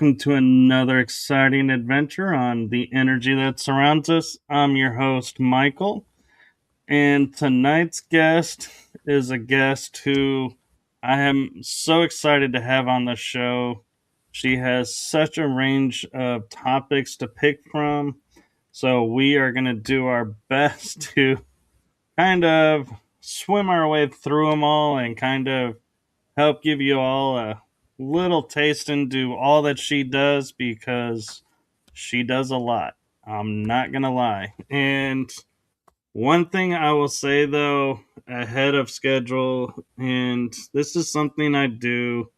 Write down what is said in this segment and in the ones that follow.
welcome to another exciting adventure on the energy that surrounds us. I'm your host, Michael, and tonight's guest is a guest who I am so excited to have on the show. She has such a range of topics to pick from, so we are going to do our best to kind of swim our way through them all and kind of help give you all a little taste into all that she does because she does a lot. I'm not going to lie. And one thing I will say though, ahead of schedule, and this is something I do,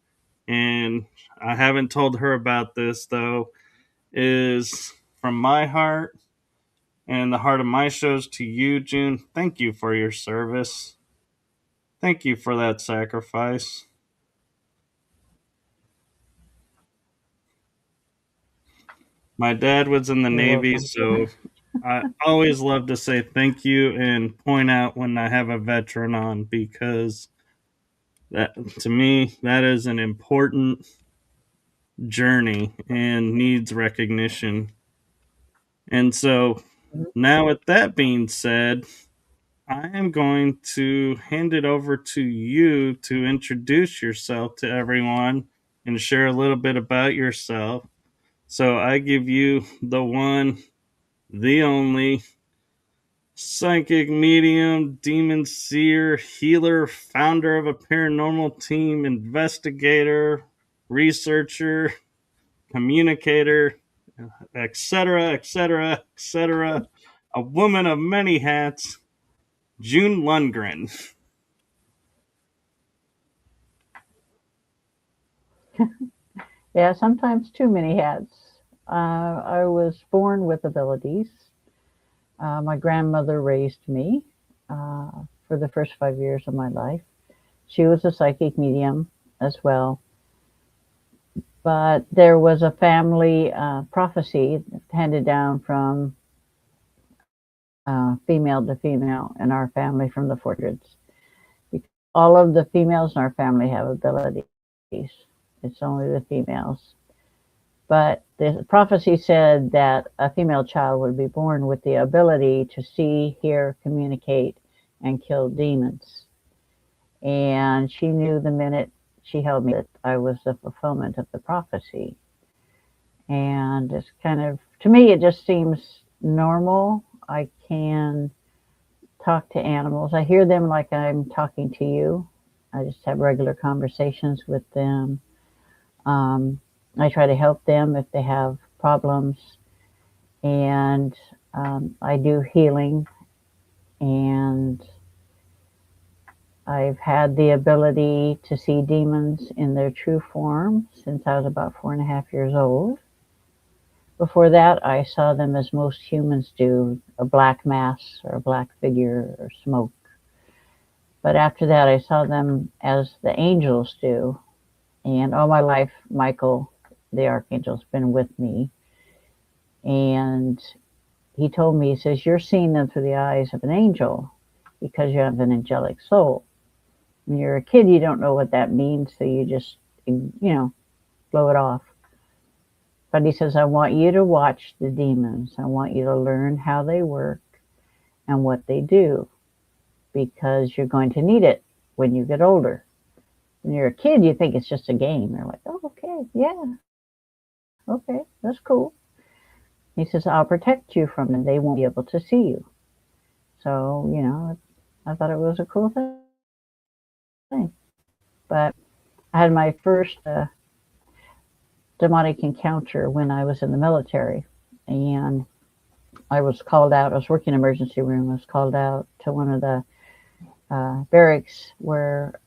and I haven't told her about this though, is from my heart and the heart of my shows to you, June. Thank you for your service. Thank you for that sacrifice. My dad was in the You're Navy, welcome. so I always love to say thank you and point out when I have a veteran on because that to me that is an important journey and needs recognition. And so now with that being said, I am going to hand it over to you to introduce yourself to everyone and share a little bit about yourself. So I give you the one, the only psychic medium, demon seer, healer, founder of a paranormal team, investigator, researcher, communicator, etc., etc., etc. A woman of many hats, June Lundgren. Yeah, sometimes too many hats. I was born with abilities. My grandmother raised me for the first 5 years of my life. She was a psychic medium as well. But there was a family prophecy handed down from female to female in our family from the 400s. All of the females in our family have abilities. It's only the females. But the prophecy said that a female child would be born with the ability to see, hear, communicate, and kill demons. And she knew the minute she held me that I was the fulfillment of the prophecy. And it's kind of, to me, it just seems normal. I can talk to animals. I hear them like I'm talking to you. I just have regular conversations with them. I try to help them if they have problems, and I do healing, and I've had the ability to see demons in their true form since I was about 4.5 years old. Before that, I saw them as most humans do, a black mass or a black figure or smoke. But after that, I saw them as the angels do. And all my life, Michael, the archangel's been with me. And he told me, he says, you're seeing them through the eyes of an angel because you have an angelic soul. When you're a kid, you don't know what that means, so you just, blow it off. But he says, I want you to watch the demons. I want you to learn how they work and what they do because you're going to need it when you get older. When you're a kid, you think it's just a game. You're like, oh, okay, yeah, okay, that's cool. He says, I'll protect you from them. They won't be able to see you. So, I thought it was a cool thing. But I had my first demonic encounter when I was in the military. And I was called out. I was working in the emergency room. I was called out to one of the barracks where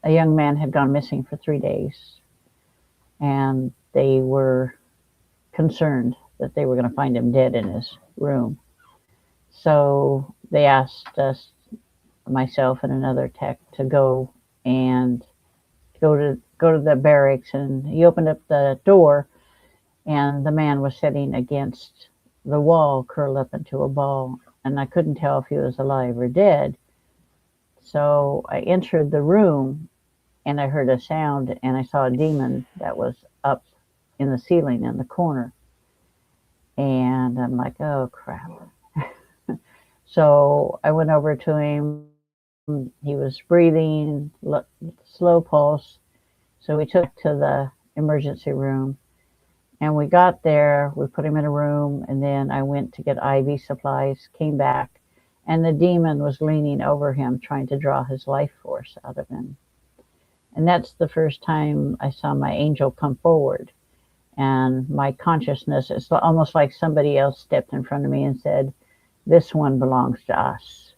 a young man had gone missing for 3 days. And they were concerned that they were going to find him dead in his room. So they asked us, myself and another tech, to go to the barracks, and he opened up the door, and the man was sitting against the wall, curled up into a ball, and I couldn't tell if he was alive or dead. So I entered the room, and I heard a sound, and I saw a demon that was up in the ceiling in the corner. And I'm like, oh crap. So I went over to him. He was breathing, slow pulse. So we took to the emergency room. And we got there, we put him in a room, and then I went to get IV supplies, came back, and the demon was leaning over him, trying to draw his life force out of him. And that's the first time I saw my angel come forward. And my consciousness, it's almost like somebody else stepped in front of me and said, this one belongs to us.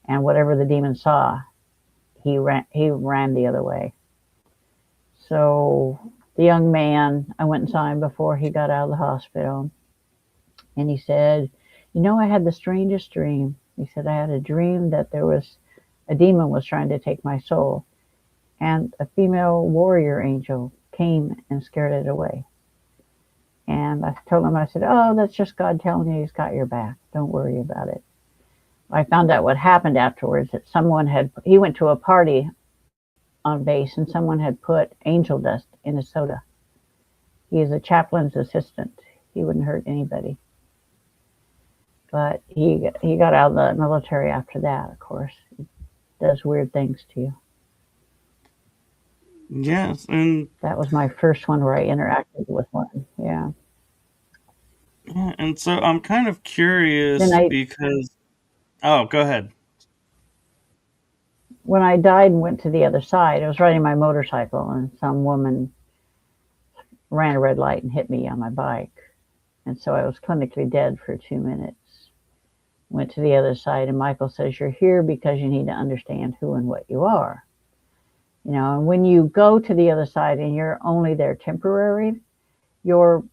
And whatever the demon saw, he ran the other way. So the young man, I went and saw him before he got out of the hospital. And he said, I had the strangest dream. He said, I had a dream that there was a demon was trying to take my soul. And a female warrior angel came and scared it away. And I told him, I said, oh, that's just God telling you he's got your back. Don't worry about it. I found out what happened afterwards, that he went to a party on base and someone had put angel dust in his soda. He is a chaplain's assistant. He wouldn't hurt anybody. But he got out of the military after that, of course. He does weird things to you. Yes, and that was my first one where I interacted with one. Yeah. And so I'm kind of Then curious because. Oh, go ahead. When I died and went to the other side, I was riding my motorcycle and some woman ran a red light and hit me on my bike. And so I was clinically dead for 2 minutes. Went to the other side, and Michael says, you're here because you need to understand who and what you are. And when you go to the other side and you're only there temporary, your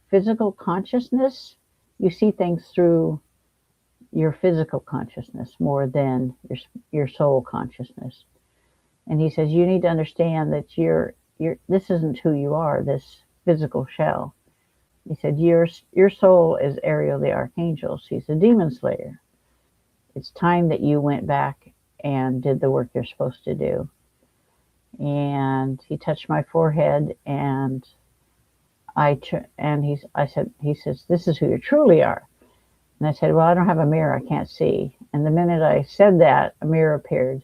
physical consciousness, you see things through your physical consciousness more than your soul consciousness. And he says, you need to understand that this isn't who you are, this physical shell. He said, your soul is Ariel the Archangel. She's a demon slayer. It's time that you went back and did the work you're supposed to do. And he touched my forehead, and he says, this is who you truly are. And I said, well, I don't have a mirror. I can't see. And the minute I said that, a mirror appeared.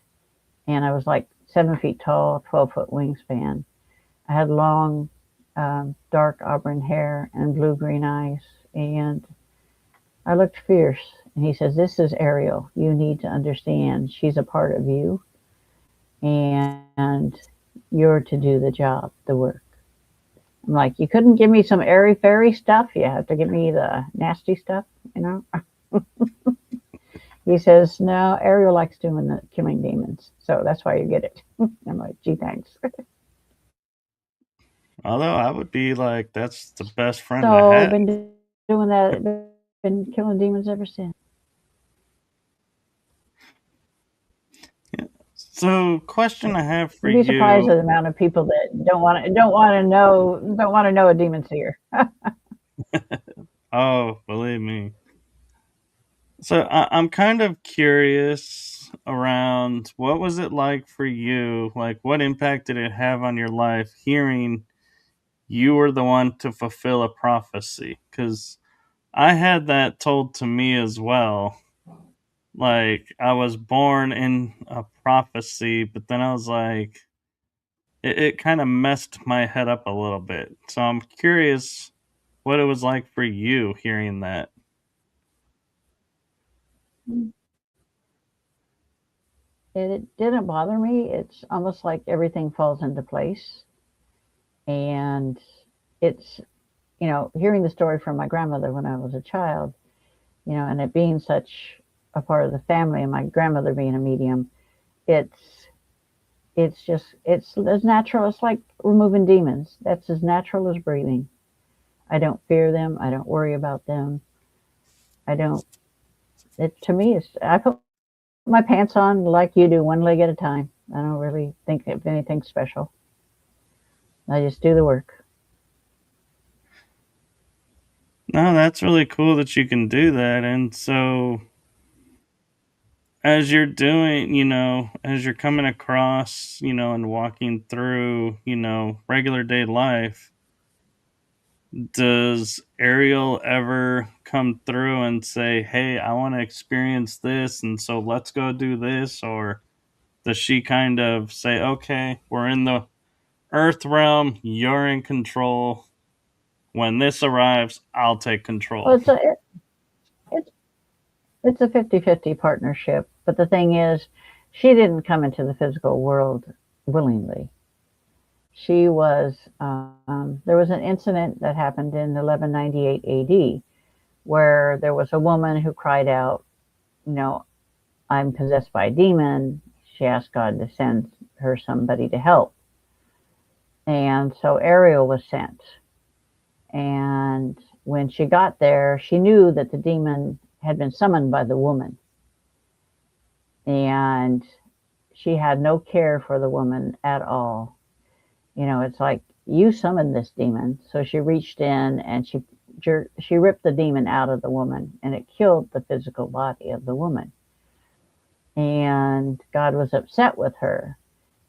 And I was like 7 feet tall, 12-foot wingspan. I had long, dark auburn hair and blue-green eyes. And I looked fierce. And he says, this is Ariel. You need to understand she's a part of you. And you're to do the job, the work. I'm like, you couldn't give me some airy-fairy stuff? You have to give me the nasty stuff, He says, no, Ariel likes killing demons. So that's why you get it. I'm like, gee, thanks. Although I would be like, that's the best friend to So I've have. been doing that. Been killing demons ever since. Yeah. So, question I have for You'd be surprised you. at the amount of people that don't want to know a demon seer. Oh, believe me. So I'm kind of curious around what was it like for you? Like, what impact did it have on your life hearing you were the one to fulfill a prophecy? Because I had that told to me as well. Like, I was born in a prophecy, but then I was like, it kind of messed my head up a little bit. So I'm curious what it was like for you hearing that. It didn't bother me. It's almost like everything falls into place. And it's, hearing the story from my grandmother when I was a child, and it being such a part of the family, and my grandmother being a medium, it's it's as natural. It's like removing demons. That's as natural as breathing. I don't fear them. I don't worry about them. I don't. It to me is I put my pants on like you do, one leg at a time. I don't really think of anything special. I just do the work. No, that's really cool that you can do that. And so as you're doing, as you're coming across, and walking through, regular day life, does Ariel ever come through and say, "Hey, I want to experience this, and so let's go do this," or does she kind of say, "Okay, we're in the Earth realm, you're in control. When this arrives, I'll take Well, control." it's it's a 50-50 partnership. But the thing is, she didn't come into the physical world willingly. She was, there was an incident that happened in 1198 AD where there was a woman who cried out, you know, I'm possessed by a demon. She asked God to send her somebody to help. And so Ariel was sent. And when she got there, she knew that the demon had been summoned by the woman. And she had no care for the woman at all. It's like, you summoned this demon. So she reached in and she ripped the demon out of the woman, and it killed the physical body of the woman. And God was upset with her.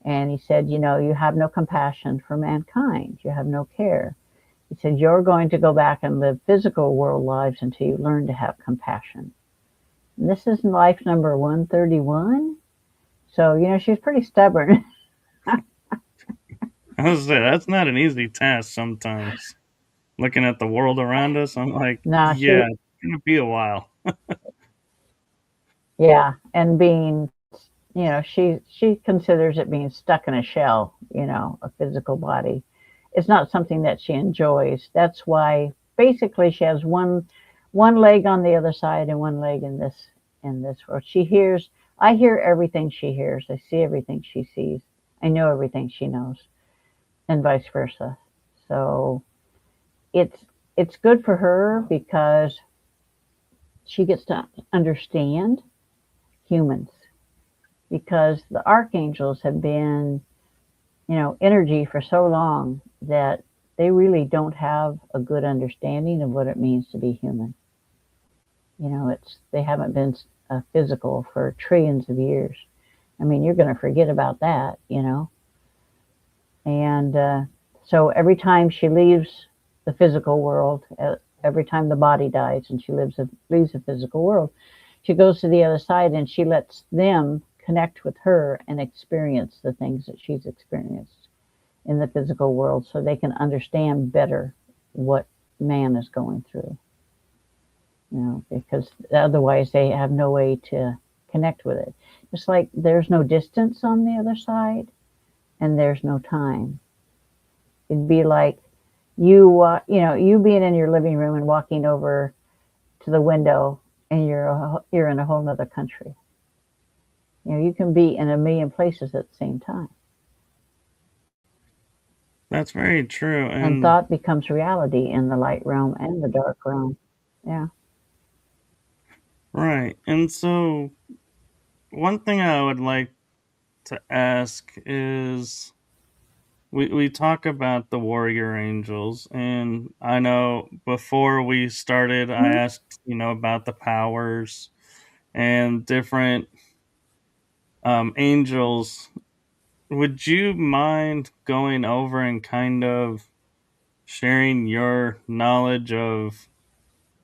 And he said, you have no compassion for mankind. You have no care. He said, you're going to go back and live physical world lives until you learn to have compassion. And this is life number 131. So, she's pretty stubborn. I was say that's not an easy task sometimes. Looking at the world around us, I'm like, Nah, yeah, it's gonna be a while. yeah. And being, she considers it being stuck in a shell, a physical body. It's not something that she enjoys. That's why basically she has one leg on the other side and one leg in this world. I hear everything she hears. I see everything she sees. I know everything she knows, and vice versa. So it's good for her because she gets to understand humans, because the archangels have been, energy for so long that they really don't have a good understanding of what it means to be human. They haven't been physical for trillions of years. I mean, you're going to forget about that. And so every time she leaves the physical world, every time the body dies and she leaves the physical world, she goes to the other side and she lets them connect with her and experience the things that she's experienced in the physical world, so they can understand better what man is going through. Because otherwise they have no way to connect with it. Just like there's no distance on the other side and there's no time. It'd be like you being in your living room and walking over to the window and you're in a whole other country. You can be in a million places at the same time. That's very true. And And thought becomes reality in the light realm and the dark realm. Yeah. right. And so one thing I would like to ask is we talk about the warrior angels, and I know before we started I Mhm. asked, about the powers and different angels. Would you mind going over and kind of sharing your knowledge of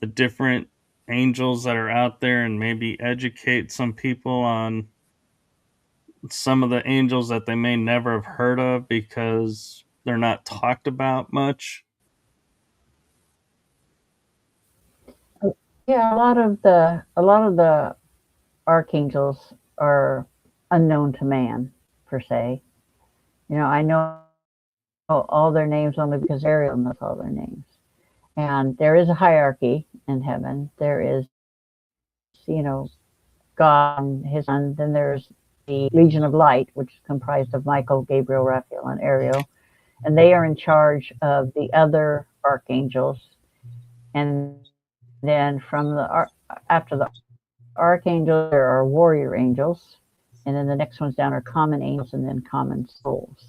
the different angels that are out there and maybe educate some people on some of the angels that they may never have heard of because they're not talked about much? Yeah, a lot of the archangels are unknown to man per se. I know all their names only because Ariel knows all their names. And there is a hierarchy in heaven. There is, you know, God and his son. Then there's the Legion of Light, which is comprised of Michael, Gabriel, Raphael, and Ariel. And they are in charge of the other archangels. And then after the archangels, there are warrior angels. And then the next ones down are common angels and then common souls.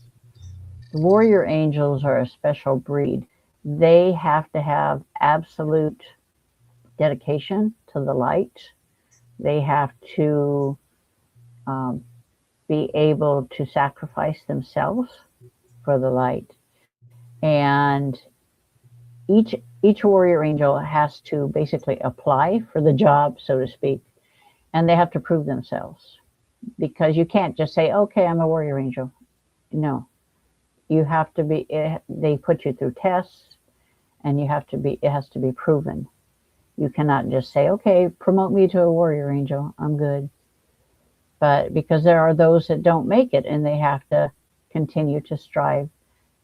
The warrior angels are a special breed. They have to have absolute dedication to the light. They have to um, be able to sacrifice themselves for the light. And each each warrior angel has to basically apply for the job, so to speak, and they have to prove themselves, because you can't just say, okay, I'm a warrior angel. No, you have to be, they put you through tests, and you have to be, it has to be proven. You cannot just say, okay, promote me to a warrior angel, I'm good. But because there are those that don't make it, and they have to continue to strive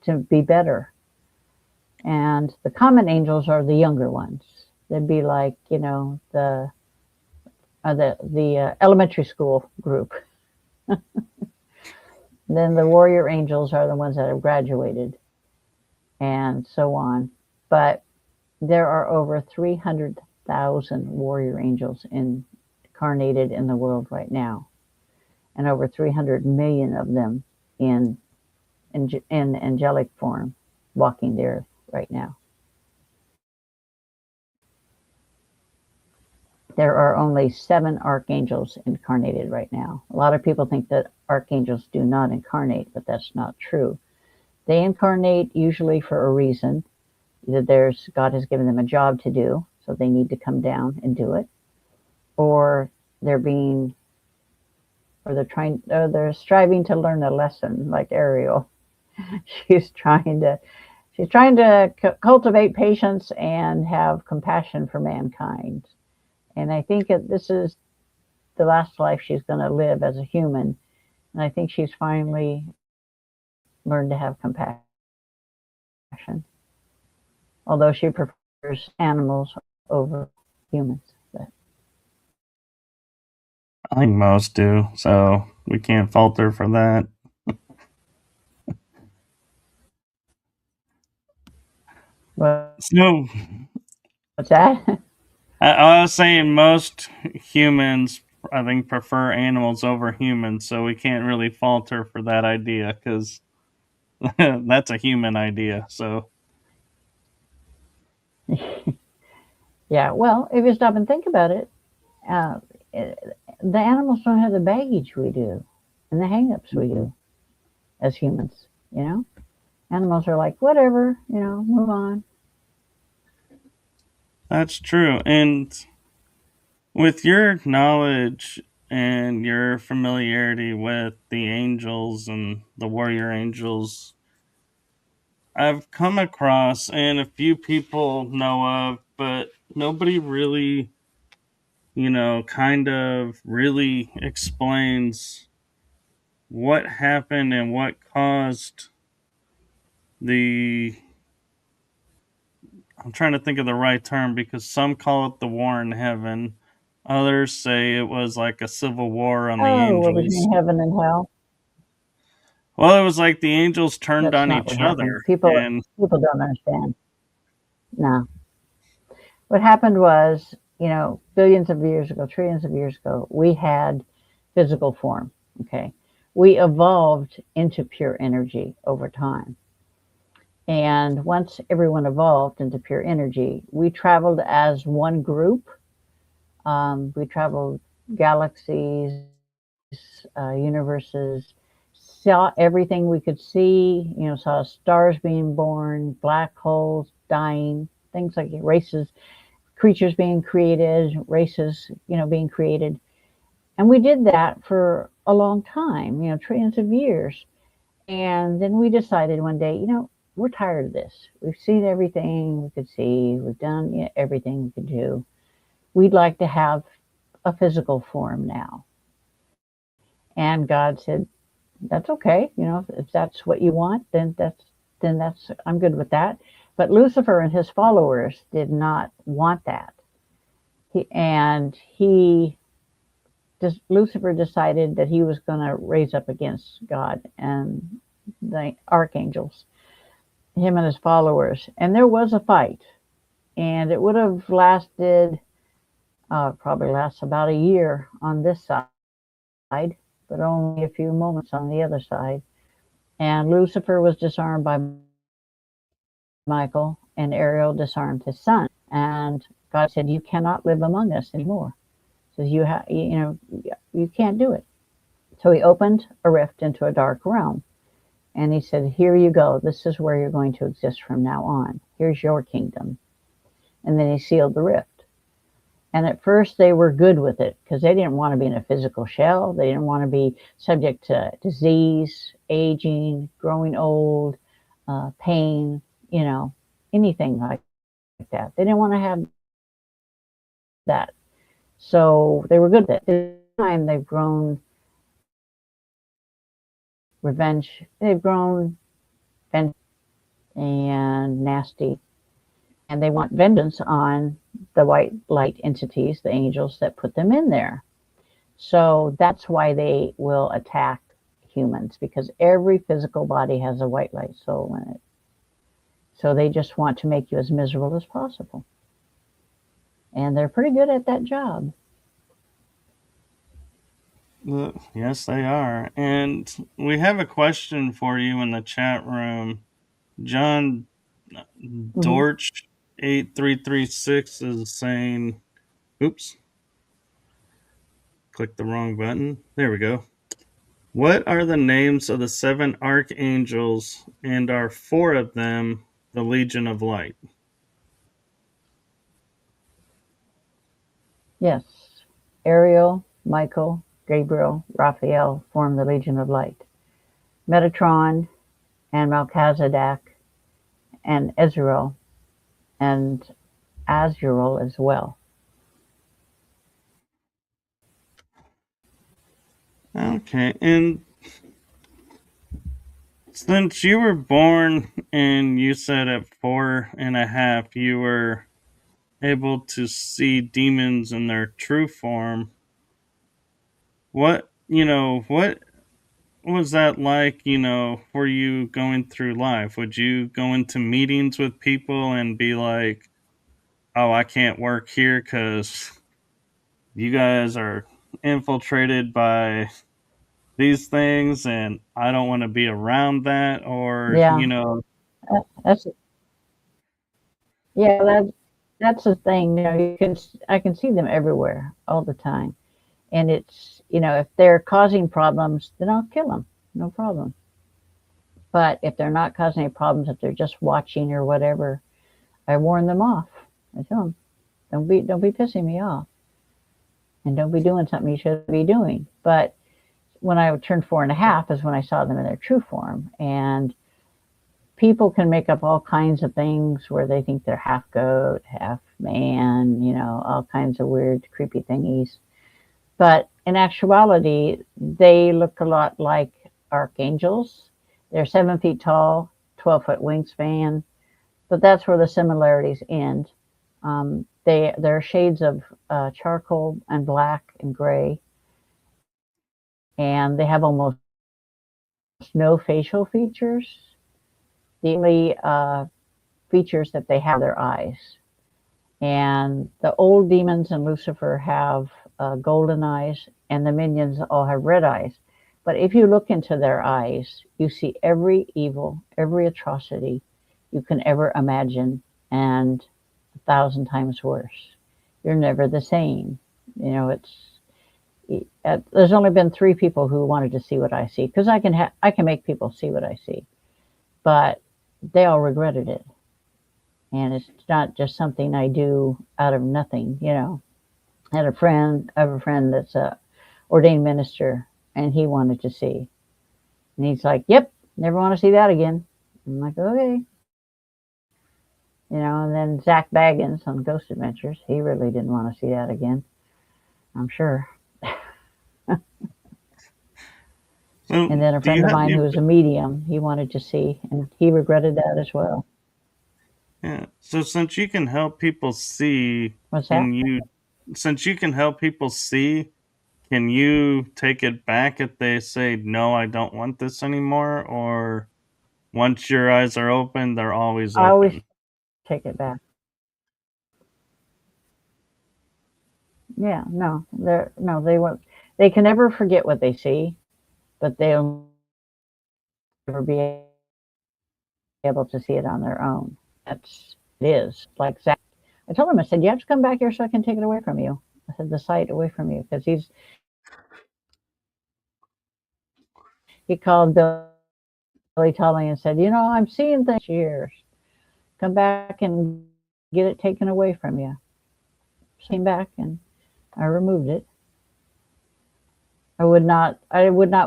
to be better. And the common angels are the younger ones. They'd be like, the elementary school group. Then the warrior angels are the ones that have graduated, and so on. But there are over 300,000 warrior angels incarnated in the world right now, and over 300 million of them in angelic form walking there right now. There are only 7 archangels incarnated right now. A lot of people think that archangels do not incarnate, but that's not true. They incarnate usually for a reason. Either God has given them a job to do, so they need to come down and do it, or they're being, or they're striving to learn a lesson, like Ariel. She's trying to cultivate patience and have compassion for mankind. And I think that this is the last life she's going to live as a human. And I think she's finally learned to have compassion. Although she prefers animals over humans. But I think most do, so we can't fault her for that. So what's that? I was saying most humans, I think, prefer animals over humans, so we can't really fault her for that idea because that's a human idea. So Yeah, well, if you stop and think about it, uh, the animals don't have the baggage we do and the hangups we do as humans, you know? Animals are like, whatever, move on. that's true. And with your knowledge and your familiarity with the angels and the warrior angels, I've come across, and a few people know of, but nobody really, kind of really explains what happened and what caused the. I'm trying to think of the right term because some call it the war in heaven. Others say it was like a civil war on the Oh, what angels. between heaven and hell? Well, it was like the angels turned That's on not each what happened. other, People and people don't understand. No. What happened was, billions of years ago, trillions of years ago, we had physical form. Okay. We evolved into pure energy over time. And once everyone evolved into pure energy, we traveled as one group. We traveled galaxies, universes, saw everything we could see, saw stars being born, black holes dying, things like races, creatures being created, races, being created. And we did that for a long time, trillions of years. And then we decided one day, we're tired of this. We've seen everything we could see. We've done everything we could do. We'd like to have a physical form now. And God said, that's okay. If that's what you want, then that's I'm good with that. But Lucifer and his followers did not want that. Lucifer decided that he was going to raise up against God and the archangels, him and his followers. And there was a fight, and it would have lasted, probably lasts about a year on this side, but only a few moments on the other side. And Lucifer was disarmed by Michael, and Ariel disarmed his son. And God said, "You cannot live among us anymore. So you can't do it." So he opened a rift into a dark realm. And he said, here you go. This is where you're going to exist from now on. Here's your kingdom. And then he sealed the rift. And at first they were good with it because they didn't want to be in a physical shell. They didn't want to be subject to disease, aging, growing old, pain, anything like that. They didn't want to have that. So they were good with it. At the time, they've grown revenge. They've grown vengeance and nasty. And they want vengeance on the white light entities, the angels that put them in there. So that's why they will attack humans, because every physical body has a white light soul in it. So they just want to make you as miserable as possible. And they're pretty good at that job. Yes, they are. And we have a question for you in the chat room. John Mm-hmm. Dorch 8336 is saying, oops, click the wrong button. There we go. What are the names of the 7 archangels, and are 4 of them the Legion of Light? Yes. Ariel, Michael, Gabriel, Raphael form the Legion of Light. Metatron and Melchizedek and Ezrael and Azrael as well. Okay, and since you were born and you said at 4.5 you were able to see demons in their true form, what was that like, for you going through life? Would you go into meetings with people and be like, oh, I can't work here because you guys are infiltrated by these things and I don't want to be around that? Or, Yeah, that's yeah, that's the thing. I can see them everywhere all the time, and it's if they're causing problems, then I'll kill them, no problem. But if they're not causing any problems, if they're just watching or whatever, I warn them off. I tell them, don't be pissing me off, and don't be doing something you shouldn't be doing. But when I turned 4.5 is when I saw them in their true form, and people can make up all kinds of things where they think they're half goat, half man, all kinds of weird, creepy thingies. But in actuality, they look a lot like archangels. They're 7 feet tall, 12-foot wingspan, but that's where the similarities end. They're shades of charcoal and black and gray, and they have almost no facial features. The only features that they have are their eyes. And the old demons and Lucifer have golden eyes, and the minions all have red eyes. But if you look into their eyes, you see every evil, every atrocity you can ever imagine, and 1,000 times worse. You're never the same. There's only been 3 people who wanted to see what I see, because I can make people see what I see, but they all regretted it. And it's not just something I do out of nothing. I have a friend that's a ordained minister, and he wanted to see, and he's like, "Yep, never want to see that again." I'm like, "Okay." And then Zach Baggins on Ghost Adventures, he really didn't want to see that again, I'm sure. So, And then a do you friend of have mine who you? was a medium, he wanted to see, and he regretted that as well. Yeah. So, since you can help people see, What's that? can you? Since you can help people see, can you take it back if they say no, I don't want this anymore? Or once your eyes are open, they're always I always open. take it back. Yeah, no, they won't. They can never forget what they see, but they'll never be able to see it on their own. That's it is like Zach. I told him, I said, you have to come back here so I can take it away from you. I said, the sight away from you, because he called Billy Tully and said, I'm seeing things years. Come back and get it taken away from you. So I came back and I removed it. I would not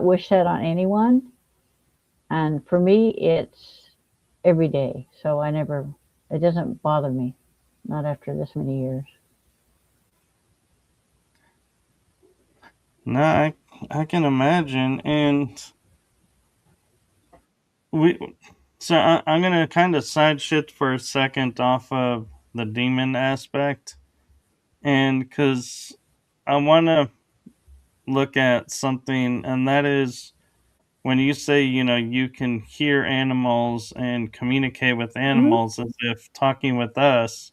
wish that on anyone. And for me, it's every day. So it doesn't bother me. Not after this many years. No, I can imagine. And we, so I'm gonna kind of side shift for a second off of the demon aspect, and because I want to look at something, and that is when you say, you can hear animals and communicate with Hmm. animals as if talking with us.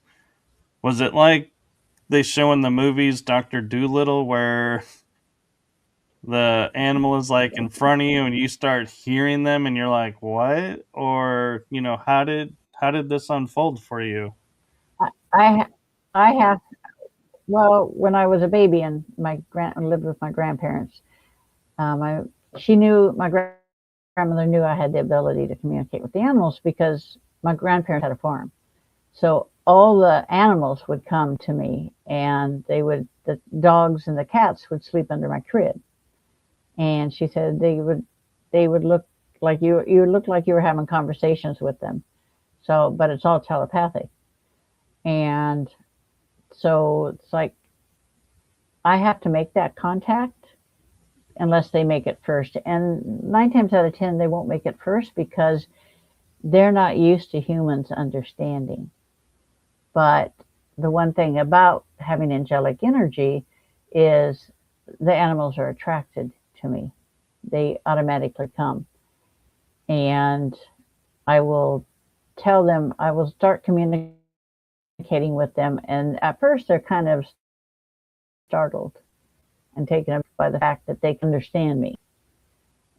Was it like they show in the movies Dr. Doolittle where the animal is like in front of you and you start hearing them and you're like, "What?" Or, how did this unfold for you? I, I have, well, when I was a baby and lived with my grandparents, I, she knew, my grandmother knew I had the ability to communicate with the animals because my grandparents had a farm. So all the animals would come to me and the dogs and the cats would sleep under my crib. And she said they would look like you would look like you were having conversations with them. So, but it's all telepathic. And so it's like I have to make that contact unless they make it first. And 9 times out of 10, they won't make it first because they're not used to humans understanding. But the one thing about having angelic energy is the animals are attracted to me. They automatically come. And I will tell them, I will start communicating with them. And at first, they're kind of startled and taken aback by the fact that they can understand me.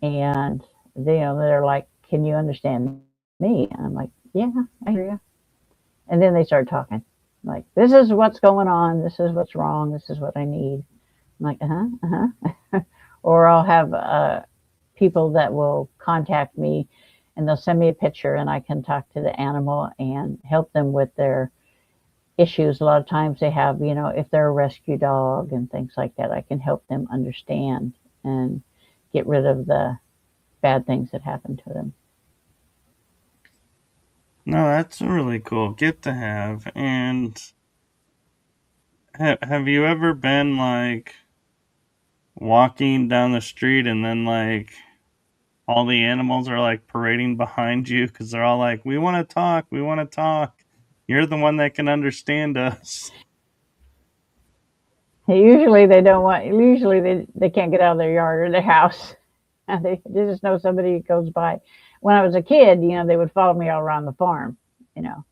And they're like, "Can you understand me?" And I'm like, "Yeah, I hear you." And then they start talking, like, "This is what's going on. This is what's wrong. This is what I need." I'm like, or I'll have people that will contact me and they'll send me a picture and I can talk to the animal and help them with their issues. A lot of times they have, if they're a rescue dog and things like that, I can help them understand and get rid of the bad things that happen to them. No, that's a really cool gift to have. And have you ever been like walking down the street and then like all the animals are like parading behind you because they're all like, "We want to talk, we want to talk. You're the one that can understand us." Usually they don't want. Usually they can't get out of their yard or their house. They just know somebody goes by. When I was a kid, they would follow me all around the farm, you know.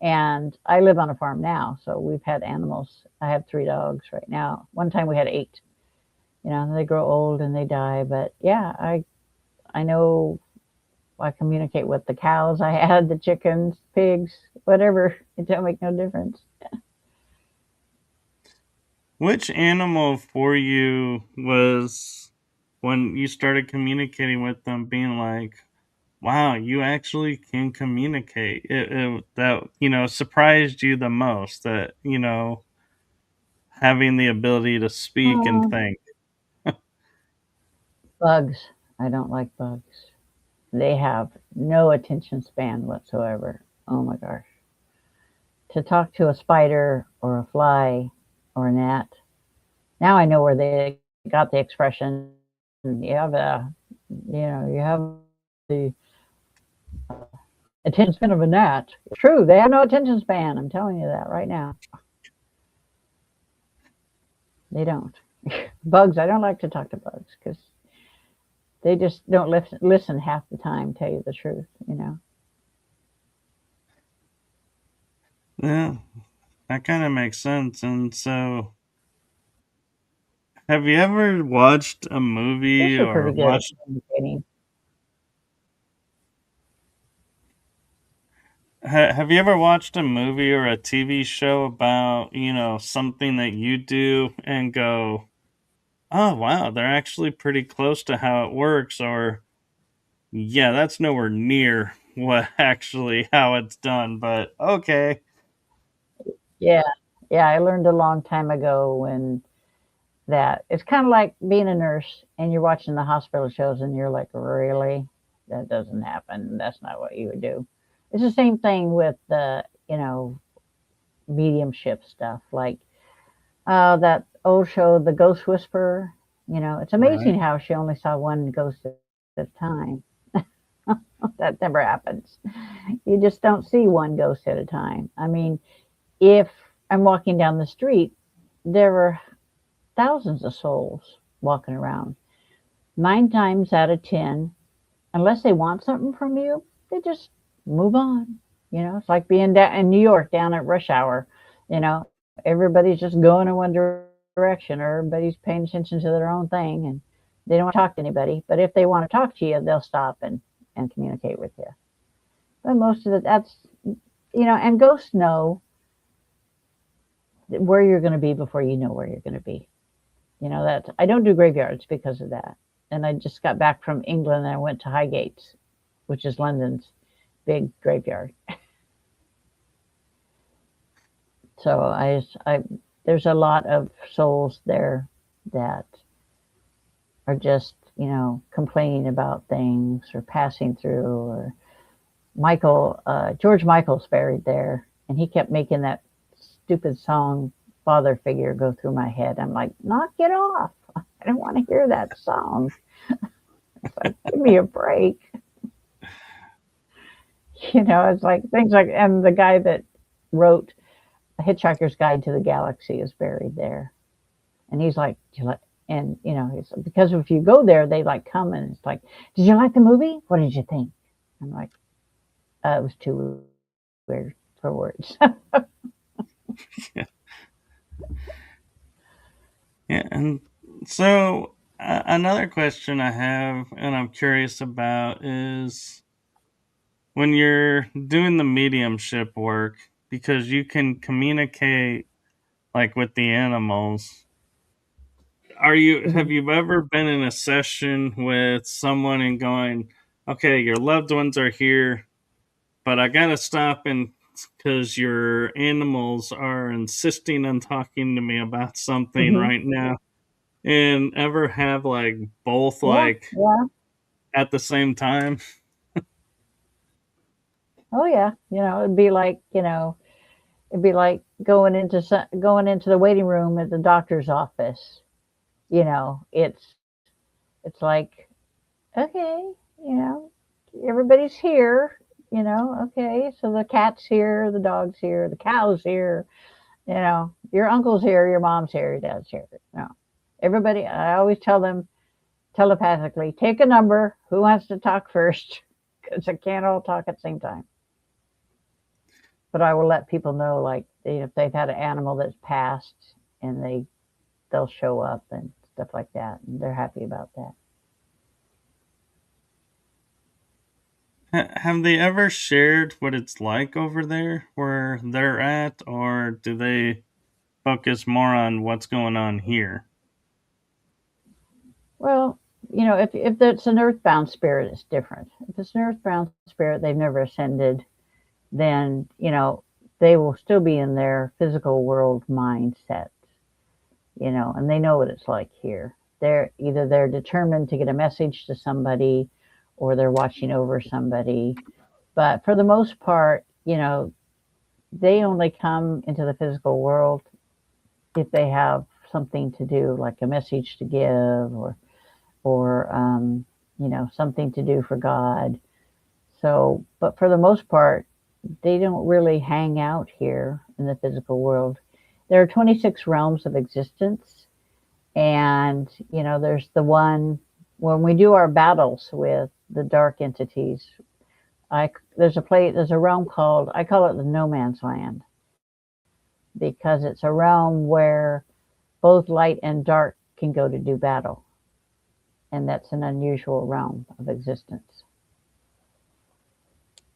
And I live on a farm now, so we've had animals. I have 3 dogs right now. One time we had 8. They grow old and they die. But yeah, I know I communicate with the cows I had, the chickens, pigs, whatever. It don't make no difference. Which animal for you was when you started communicating with them being like, "Wow, you actually can communicate." That, surprised you the most, that, having the ability to speak and Uh, think. Bugs. I don't like bugs. They have no attention span whatsoever. Oh my gosh. To talk to a spider or a fly or a gnat, now I know where they got the expression. You have the attention span of a gnat. It's true. They have no attention span. I'm telling you that right now. They don't. Bugs, I don't like to talk to bugs because they just don't listen half the time, tell you the truth. Yeah, that kind of makes sense. And so, have you ever watched a movie Fish are or pretty good at watched communicating. have you ever watched a movie or a TV show about, something that you do and go, "Oh, wow, they're actually pretty close to how it works," or Yeah, that's nowhere near what actually how it's done, but okay. Yeah. Yeah, I learned a long time ago when that it's kind of like being a nurse and you're watching the hospital shows and you're like, really? That doesn't happen. That's not what you would do. It's the same thing with the, mediumship stuff. Like that old show, The Ghost Whisperer. It's Right. amazing how she only saw one ghost at a time. That never happens. You just don't see one ghost at a time. I mean, if I'm walking down the street, there were thousands of souls walking around. 9 times out of 10, unless they want something from you, they just move on. It's like being down in New York down at rush hour. Everybody's just going in one direction, or everybody's paying attention to their own thing, and they don't want to talk to anybody. But if they want to talk to you, they'll stop and communicate with you. But most of and ghosts know where you're going to be before you know where you're going to be. That I don't do graveyards because of that. And I just got back from England and I went to Highgate, which is London's big graveyard. So there's a lot of souls there that are just, complaining about things or passing through. Or George Michael's buried there, and he kept making that stupid song "Father Figure" go through my head. I'm like, knock it off! I don't want to hear that song. It's like, give me a break. It's like things like, and the guy that wrote A Hitchhiker's Guide to the Galaxy is buried there. And he's like, do you like, and because if you go there, they like come and it's like, did you like the movie? What did you think? I'm like, it was too weird for words. Yeah. Yeah, and so another question I have and I'm curious about is when you're doing the mediumship work, because you can communicate like with the animals. Have Mhm. you ever been in a session with someone and going, okay, your loved ones are here, but I gotta stop and because your animals are insisting on talking to me about something Mhm. right now, and ever have like both Yeah. like Yeah. at the same time? Oh yeah. It'd be like going into the waiting room at the doctor's office. It's like, okay, you know, everybody's here. Okay, so the cat's here, the dog's here, the cow's here. Your uncle's here, your mom's here, your dad's here. Everybody. I always tell them telepathically, take a number. Who wants to talk first? Because I can't all talk at the same time. But I will let people know, like, if they've had an animal that's passed, and they'll show up and stuff like that, and they're happy about that. Have they ever shared what it's like over there where they're at, or do they focus more on what's going on here? Well, if it's an earthbound spirit, it's different. If it's an earthbound spirit, they've never ascended, then they will still be in their physical world mindset, and they know what it's like here. They're determined to get a message to somebody, or they're watching over somebody. But for the most part, they only come into the physical world if they have something to do, like a message to give, or something to do for God. So, but for the most part, they don't really hang out here in the physical world. There are 26 realms of existence, and there's the one when we do our battles with the dark entities. There's a realm called, I call it the no man's land, because it's a realm where both light and dark can go to do battle, and that's an unusual realm of existence.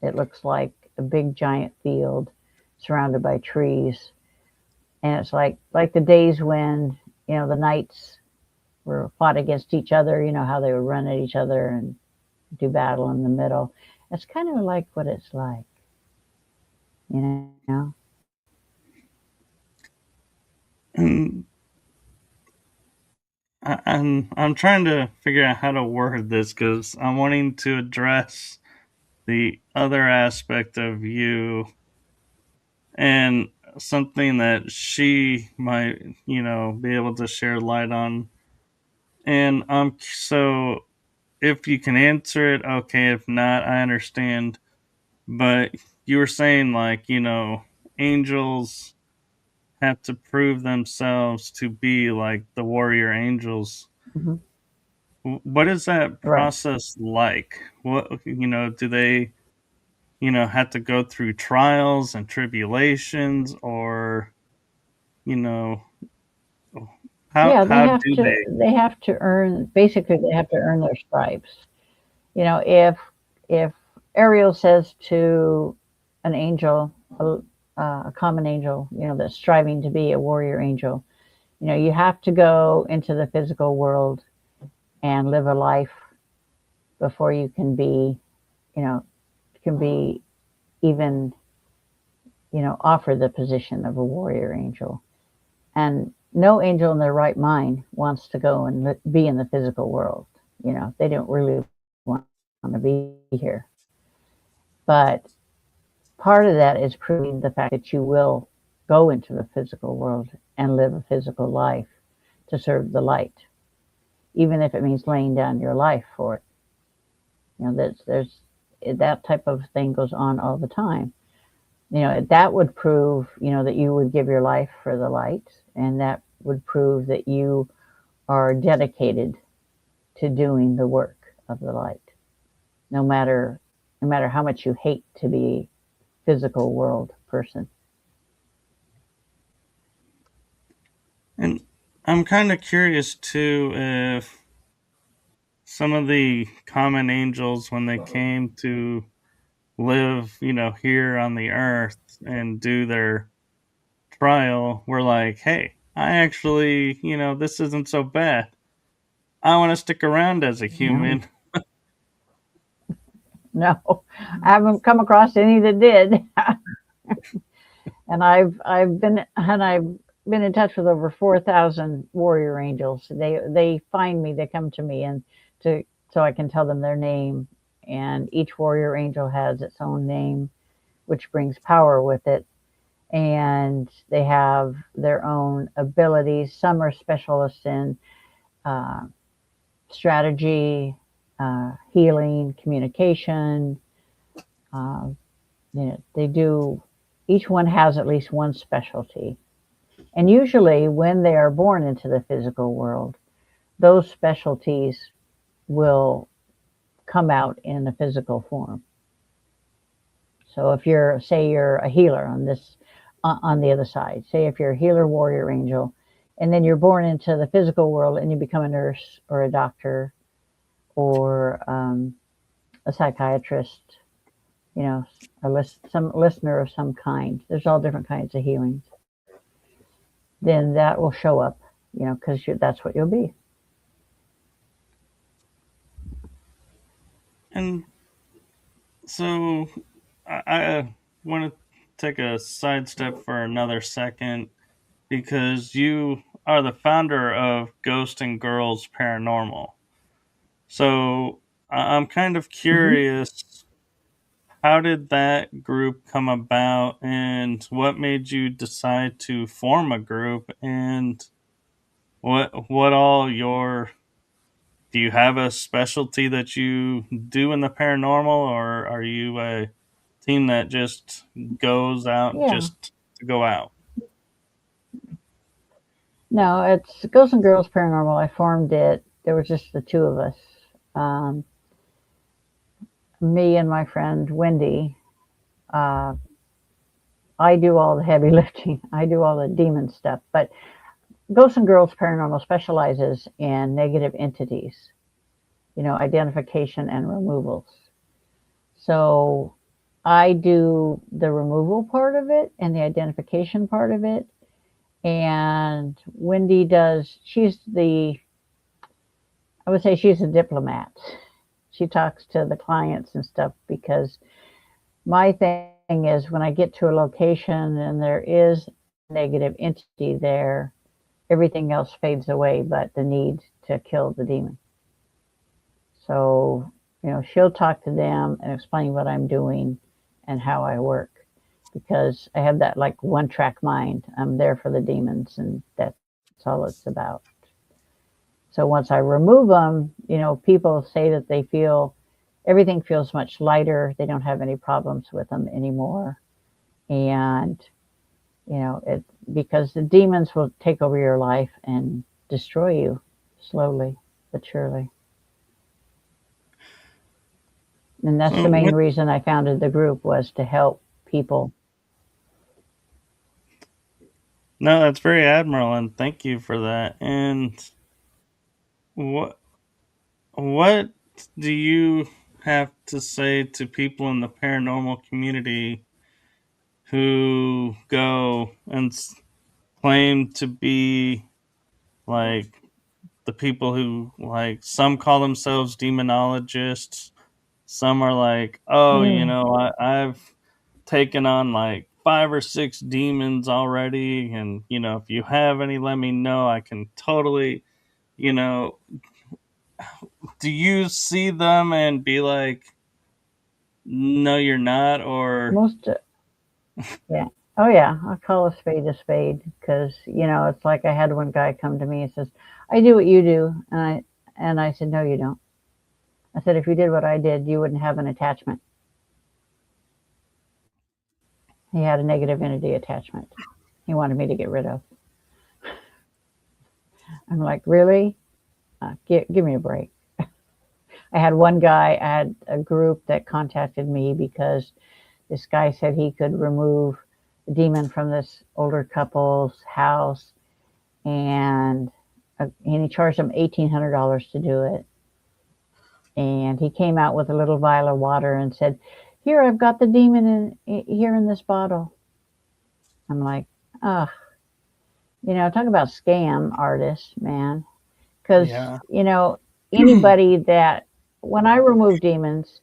It looks like a big giant field surrounded by trees, and it's like the days when the knights were fought against each other. How they would run at each other, and do battle in the middle. It's kind of like what it's like, you know. And I'm trying to figure out how to word this because I'm wanting to address the other aspect of you and something that she might, be able to share light on. And so if you can answer it, okay. If not, I understand. But you were saying, like, angels have to prove themselves to be like the warrior angels. Hmm. What is that Right. process like? What, do they, have to go through trials and tribulations, or, you know, how Yeah, how do they? they have to earn, basically they have to earn their stripes. You know, if Ariel says to an angel, a common angel, that's striving to be a warrior angel, you have to go into the physical world and live a life before you you know, can be even, offered the position of a warrior angel. And no angel in their right mind wants to go and be in the physical world. They don't really want to be here. But part of that is proving the fact that you will go into the physical world and live a physical life to serve the light, even if it means laying down your life for it. There's that type of thing goes on all the time. That would prove, that you would give your life for the light, and that would prove that you are dedicated to doing the work of the light, no matter how much you hate to be physical world person. And I'm kind of curious too if some of the common angels, when they came to live, here on the earth and do their trial, were like, hey, I actually, this isn't so bad. I want to stick around as a No, human. no, I haven't come across any that did. And I've been in touch with over 4,000 warrior angels. They find me, they come to me, and to so I can tell them their name. And each warrior angel has its own name, which brings power with it. And they have their own abilities. Some are specialists in uh, strategy, healing, communication. Uh, they do. Each one has at least one specialty. And usually, when they are born into the physical world, those specialties will come out in a physical form. So, if say you're a healer on the other side, say if you're a healer warrior angel, and then you're born into the physical world and you become a nurse or a doctor or a psychiatrist, some listener of some kind. There's all different kinds of healings. Then that will show up, because that's what you'll be. And so I want to take a sidestep for another second because you are the founder of Ghost and Girls Paranormal. So I'm kind of Hmm. curious, how did that group come about and what made you decide to form a group, and what all your do you have a specialty that you do in the paranormal, or are you a team that just goes out Yeah. just to go out? No, it's Ghosts and Girls Paranormal. I formed it. There was just the two of us, um, me and my friend Wendy. Uh, I do all the heavy lifting. I do all the demon stuff. But Ghosts and Girls Paranormal specializes in negative entities, identification and removals. So I do the removal part of it and the identification part of it. And Wendy does, I would say she's a diplomat. she talks to the clients and stuff, because my thing is when I get to a location and there is a negative entity there, everything else fades away but the need to kill the demon. So, she'll talk to them and explain what I'm doing and how I work, because I have that like one track mind. I'm there for the demons, and that's all it's about. So once I remove them, people say that they feel everything feels much lighter. They don't have any problems with them anymore. And, it because the demons will take over your life and destroy you slowly but surely. And that's So the main what? reason I founded the group, was to help people. No, that's very admirable, and thank you for that. And what what do you have to say to people in the paranormal community who go and claim to be like the people who, like, some call themselves demonologists, some are like, oh, Mm. I've taken on like 5 or 6 demons already, and if you have any, let me know. I can totally, you know do you see them and be like, no, you're not? Or Most, yeah. Oh, yeah. I call a spade, because, it's like I had one guy come to me and says, I do what you do. And I said, no, you don't. I said, if you did what I did, you wouldn't have an attachment. He had a negative entity attachment he wanted me to get rid of. I'm like, really? Give me a break. I had one guy, I had a group that contacted me because this guy said he could remove a demon from this older couple's house, and he charged them $1,800 to do it. And he came out with a little vial of water and said, "Here, I've got the demon here in this bottle." I'm like, ugh, talk about scam artists, man. Because yeah. anybody that when I remove demons,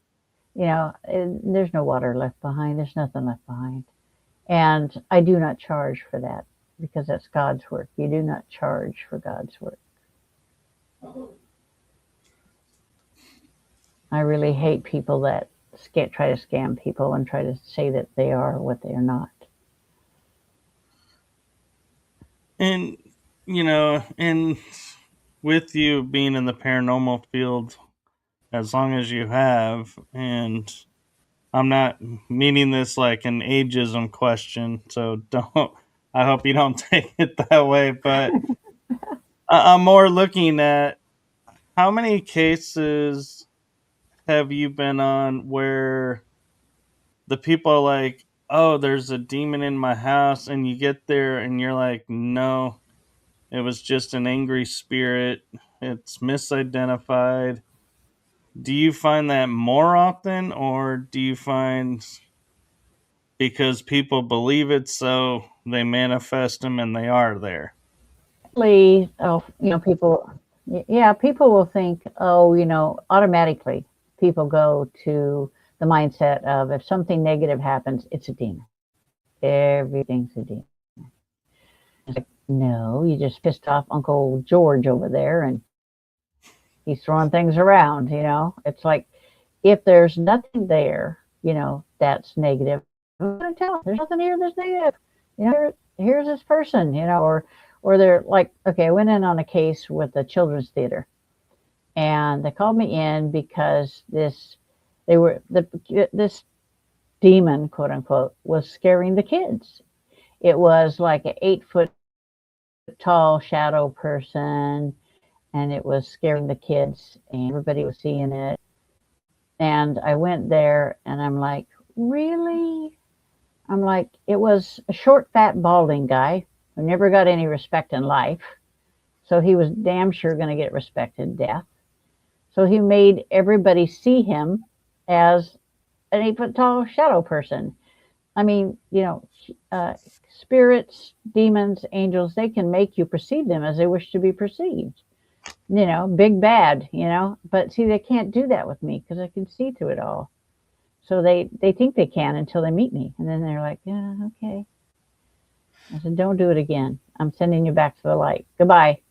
there's no water left behind. There's nothing left behind. And I do not charge for that, because that's God's work. You do not charge for God's work. I really hate people that try to scam people and try to say that they are what they are not. And and with you being in the paranormal field as long as you have, and I'm not meaning this like an ageism question, so don't. I hope you don't take it that way. But I'm more looking at how many cases have you been on where the people are like, "Oh, there's a demon in my house," and you get there and you're like, "No, it was just an angry spirit. It's misidentified." Do you find that more often, or do you find because people believe it, so they manifest them and they are there? Oh, people, yeah, people will think, oh, automatically people go to the mindset of, if something negative happens, it's a demon. Everything's a demon. It's like, no, you just pissed off Uncle George over there, and he's throwing things around. It's like, if there's nothing there, that's negative, I'm going to tell them there's nothing here that's negative. Here's this person, or they're like, okay, I went in on a case with the children's theater, and they called me in because this demon, quote unquote, was scaring the kids. It was like an 8 foot tall shadow person, and it was scaring the kids, and everybody was seeing it. And I went there, and I'm like, really? I'm like, it was a short, fat, balding guy who never got any respect in life. So he was damn sure going to get respect in death. So he made everybody see him as an 8 foot tall shadow person. I mean, spirits, demons, angels, they can make you perceive them as they wish to be perceived. big bad, But see, they can't do that with me because I can see through it all. So they think they can until they meet me, and then they're like, yeah, okay. I said, don't do it again. I'm sending you back to the light. Goodbye.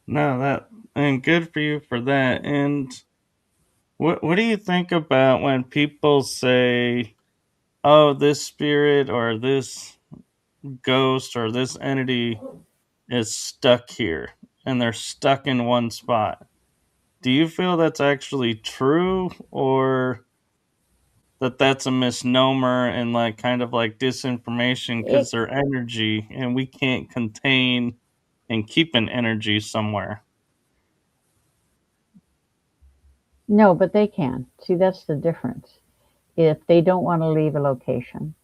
No, that and good for you for that. And what do you think about when people say, "Oh, this spirit or this ghost or this entity is stuck here and they're stuck in one spot"? Do you feel that's actually true, or that that's a misnomer and like kind of like disinformation It because they're energy and we can't contain and keep an energy somewhere? No, but they can. See, that's the difference. If they don't want to leave a location,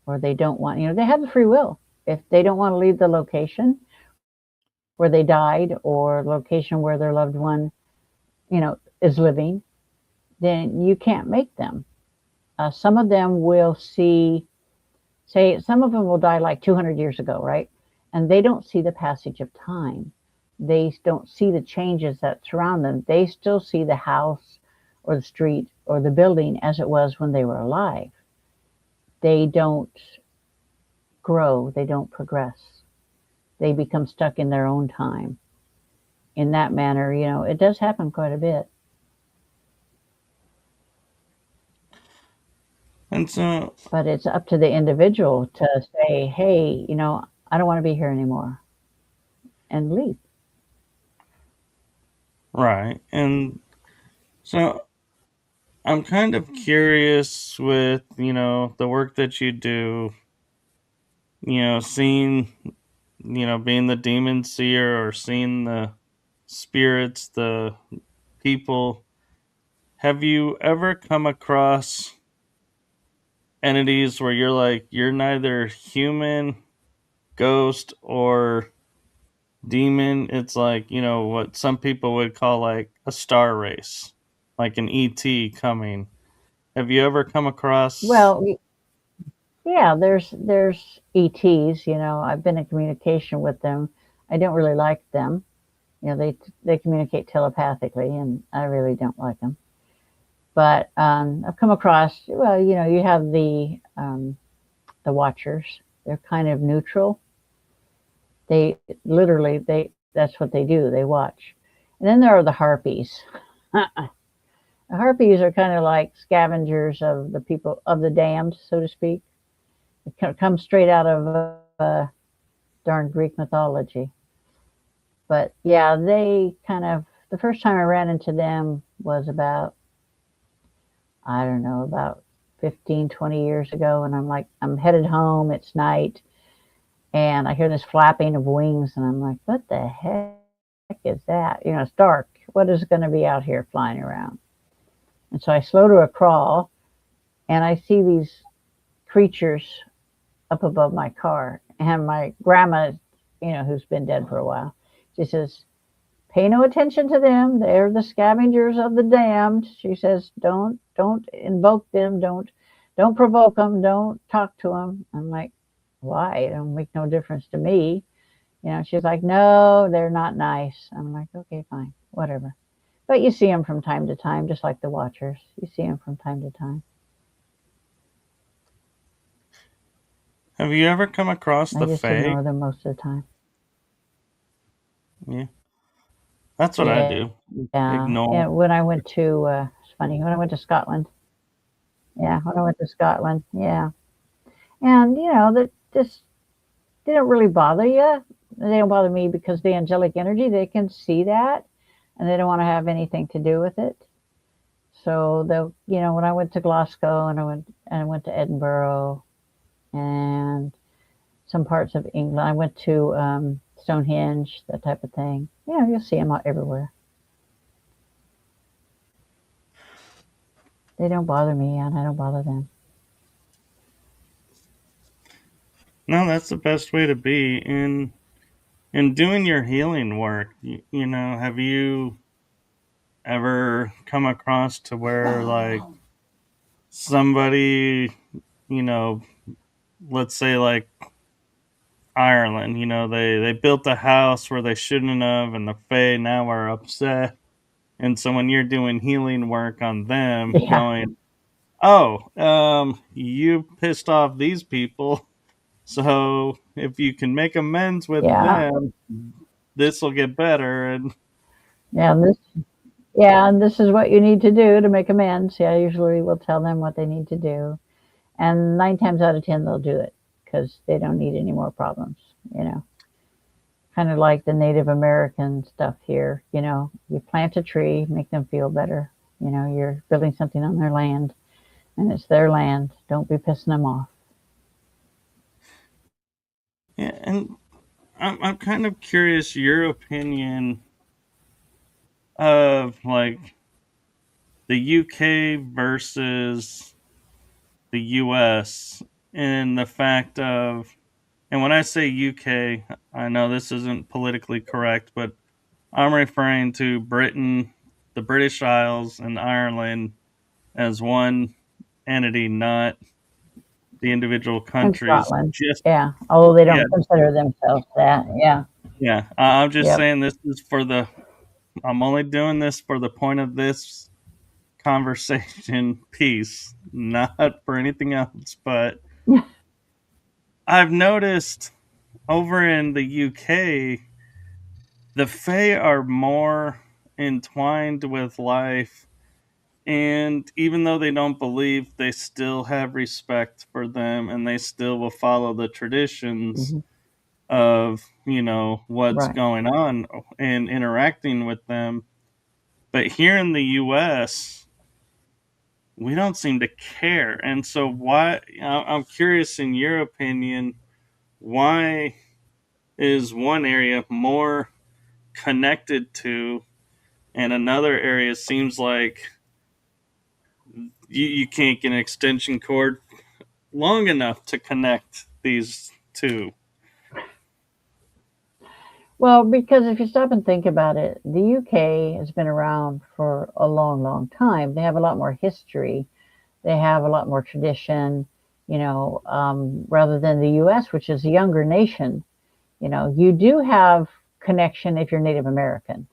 or they don't want, they have the free will. If they don't want to leave the location where they died, or location where their loved one, is living, then you can't make them. Some of them will see, say, some of them will die like 200 years ago, right? And they don't see the passage of time. They don't see the changes that surround them. They still see the house or the street or the building as it was when they were alive. They don't grow, they don't progress. They become stuck in their own time. In that manner, it does happen quite a bit. And so, But it's up to the individual to say, hey, I don't want to be here anymore, and leave. right. And so I'm kind of curious with, the work that you do, seeing, being the demon seer or seeing the spirits, the people. Have you ever come across entities where you're like, you're neither human, ghost, or demon? It's like, what some people would call like a star race, like an ET coming. Have you ever come across? Well, yeah, there's ETs. I've been in communication with them. I don't really like them. They communicate telepathically, and I really don't like them. But I've come across. Well, you have the watchers. They're kind of neutral. They literally they that's what they do. They watch. And then there are the harpies. The harpies are kind of like scavengers of the people of the damned, so to speak. It comes straight out of darn Greek mythology. But yeah, they kind of, the first time I ran into them was about, I don't know, about 15, 20 years ago. And I'm like, I'm headed home. It's night. And I hear this flapping of wings. And I'm like, what the heck is that? It's dark. What is going to be out here flying around? And so I slow to a crawl, and I see these creatures up above my car. And my grandma, who's been dead for a while, she says, pay no attention to them. They're the scavengers of the damned. She says, don't invoke them. Don't provoke them. Don't talk to them. I'm like, why? It don't make no difference to me. She's like, no, they're not nice. I'm like, okay, fine, whatever. But you see them from time to time, just like the watchers. You see them from time to time. Have you ever come across I the just Fae? ignore them most of the time. Yeah, that's what I Yeah. do. Yeah. Ignore. And when I went to, it's funny, when I went to Scotland, yeah, when I went to Scotland, yeah. And, that just, they don't really bother you. They don't bother me because the angelic energy, they can see that, and they don't want to have anything to do with it. So they'll, when I went to Glasgow, and I went to Edinburgh and some parts of England, I went to Stonehenge, that type of thing. You'll see them everywhere. They don't bother me, and I don't bother them. No, that's the best way to be in doing your healing work. Have you ever come across to where like somebody, you know, let's say like Ireland. They built a house where they shouldn't have, and the Fae now are upset. And so when you're doing healing work on them, Yeah, going, oh, you pissed off these people, so if you can make amends with yeah, them, this will get better. And yeah. And this is what you need to do to make amends. Yeah, I usually will tell them what they need to do, and 9 times out of 10 they'll do it because they don't need any more problems. You know, kind of like the Native American stuff here. You plant a tree, make them feel better. You're building something on their land, and it's their land. Don't be pissing them off. yeah, and I'm kind of curious your opinion of like the UK versus the US in the fact of, and when I say UK, I know this isn't politically correct, but I'm referring to Britain, the British Isles, and Ireland as one entity, not the individual In countries. Scotland, Just yeah. Although they yeah, don't consider themselves that, yeah, yeah. I'm just yep. saying this is for the. I'm only doing this for the point of this conversation piece, not for anything else. But I've noticed over in the UK, the Fae are more entwined with life, and even though they don't believe, they still have respect for them, and they still will follow the traditions Hmm. of what's Right. going on and interacting with them. But here in the US, we don't seem to care. And so why, I'm curious in your opinion, why is one area more connected to and another area seems like you can't get an extension cord long enough to connect these two? Well, because if you stop and think about it, the UK has been around for a long, long time. They have a lot more history. They have a lot more tradition, rather than the US, which is a younger nation. You do have connection if you're Native American.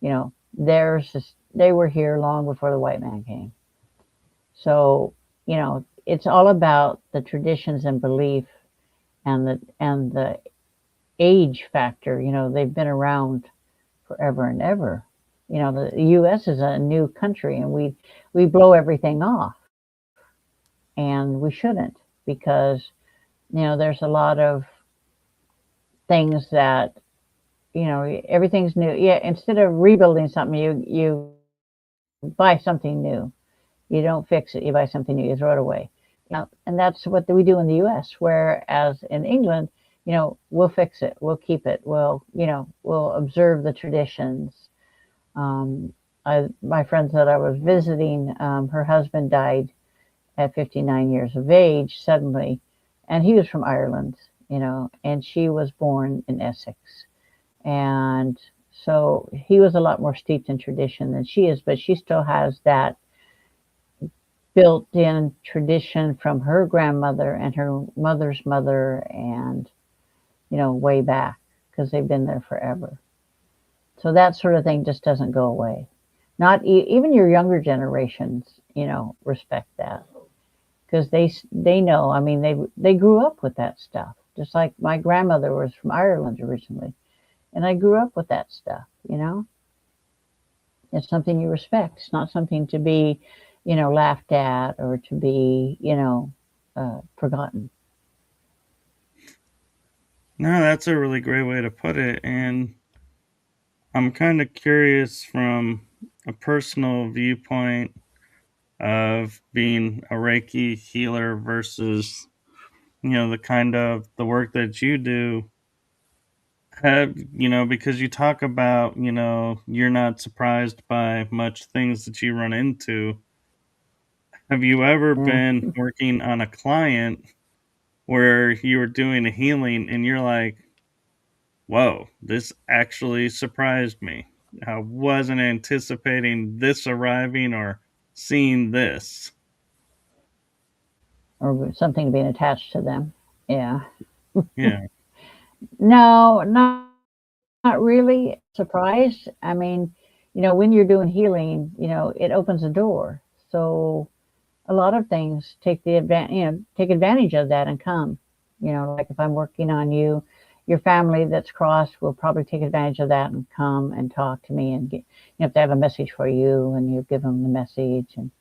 They were here long before the white man came. So, it's all about the traditions and belief and the age factor. They've been around forever and ever. The U.S. is a new country, and we blow everything off, and we shouldn't because there's a lot of things that everything's new. Yeah, instead of rebuilding something, you buy something new. You don't fix it. You buy something new. You throw it away. And that's what we do in the U.S. Whereas in England, we'll fix it. We'll keep it. We'll observe the traditions. Um, my friend that I was visiting, her husband died at 59 years of age suddenly, and he was from Ireland, and she was born in Essex. And so he was a lot more steeped in tradition than she is, but she still has that built in tradition from her grandmother and her mother's mother and, way back because they've been there forever. So that sort of thing just doesn't go away. Not even your younger generations, respect that because they know. I mean, they grew up with that stuff. Just like my grandmother was from Ireland originally, and I grew up with that stuff. It's something you respect. It's not something to be, laughed at or to be, forgotten. No, that's a really great way to put it. And I'm kind of curious from a personal viewpoint of being a Reiki healer versus, the kind of the work that you do. Have, because you talk about, you're not surprised by much things that you run into. Have you ever Yeah. been working on a client where you were doing a healing and you're like, whoa, this actually surprised me. I wasn't anticipating this arriving or seeing this. Or something being attached to them. Yeah. Yeah. No, not really surprised. I mean, when you're doing healing, it opens a door. So a lot of things take advantage of that and come. Like if I'm working on you, your family that's crossed will probably take advantage of that and come and talk to me and get, if they have a message for you and you give them the message, and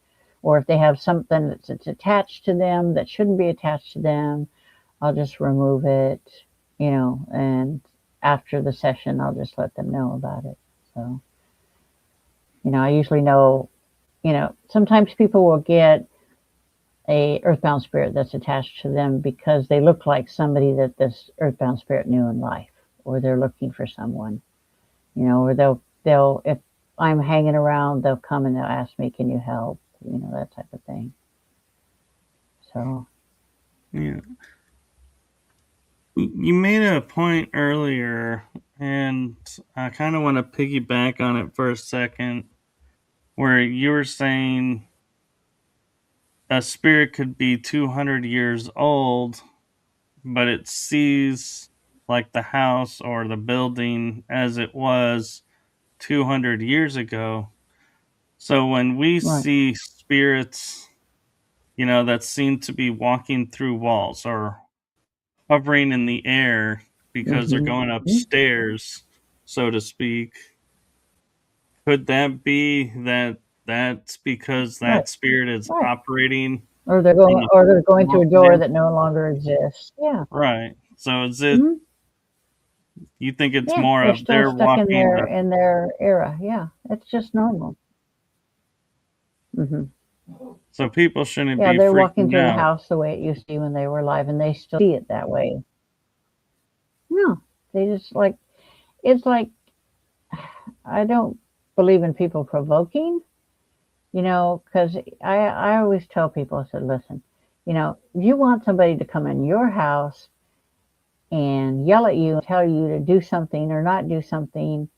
or if they have something that's attached to them that shouldn't be attached to them, I'll just remove it, and after the session, I'll just let them know about it. So, I usually know, sometimes people will get a earthbound spirit that's attached to them because they look like somebody that this earthbound spirit knew in life, or they're looking for someone, or they'll if I'm hanging around, they'll come and they'll ask me, "Can you help?" That type of thing. So, Yeah. You made a point earlier, and I kind of want to piggyback on it for a second, where you were saying a spirit could be 200 years old, but it sees like the house or the building as it was 200 years ago. So when we right. see spirits, that seem to be walking through walls or hovering in the air because they're going Hmm. upstairs, so to speak, could that be that that's because Right, that spirit is right. operating in the Or they're going through form a of an door entity? that no longer exists. Yeah. Right. So is it, Hmm. you think it's Yeah, more they're of still they're stuck in walking their the, in their era. Yeah, it's just normal. Hmm. so people shouldn't Yeah, be they're walking freaking through the out? house the way it used to be when they were alive, and they still see it that way. No, they just like it's like I don't believe in people provoking, because I always tell people, I said, listen, if you want somebody to come in your house and yell at you and tell you to do something or not do something,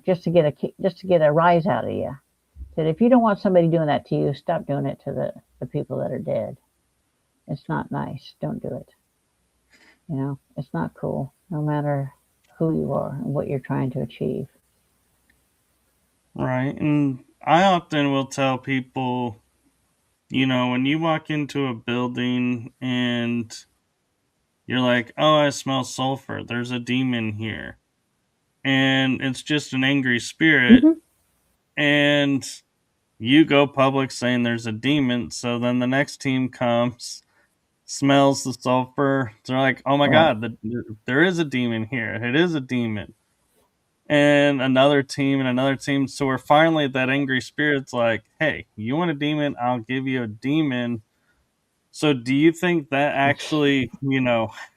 just to get a rise out of you. That if you don't want somebody doing that to you, stop doing it to the people that are dead. It's not nice. Don't do it. It's not cool, no matter who you are and what you're trying to achieve. Right. And I often will tell people, when you walk into a building and you're like, oh, I smell sulfur, there's a demon here. And it's just an angry spirit. Hmm. And you go public saying there's a demon. So then the next team comes, smells the sulfur. They're like, oh my Right. God, there is a demon here. It is a demon. And another team and another team. So we're finally, that angry spirit's like, hey, you want a demon? I'll give you a demon. So do you think that actually,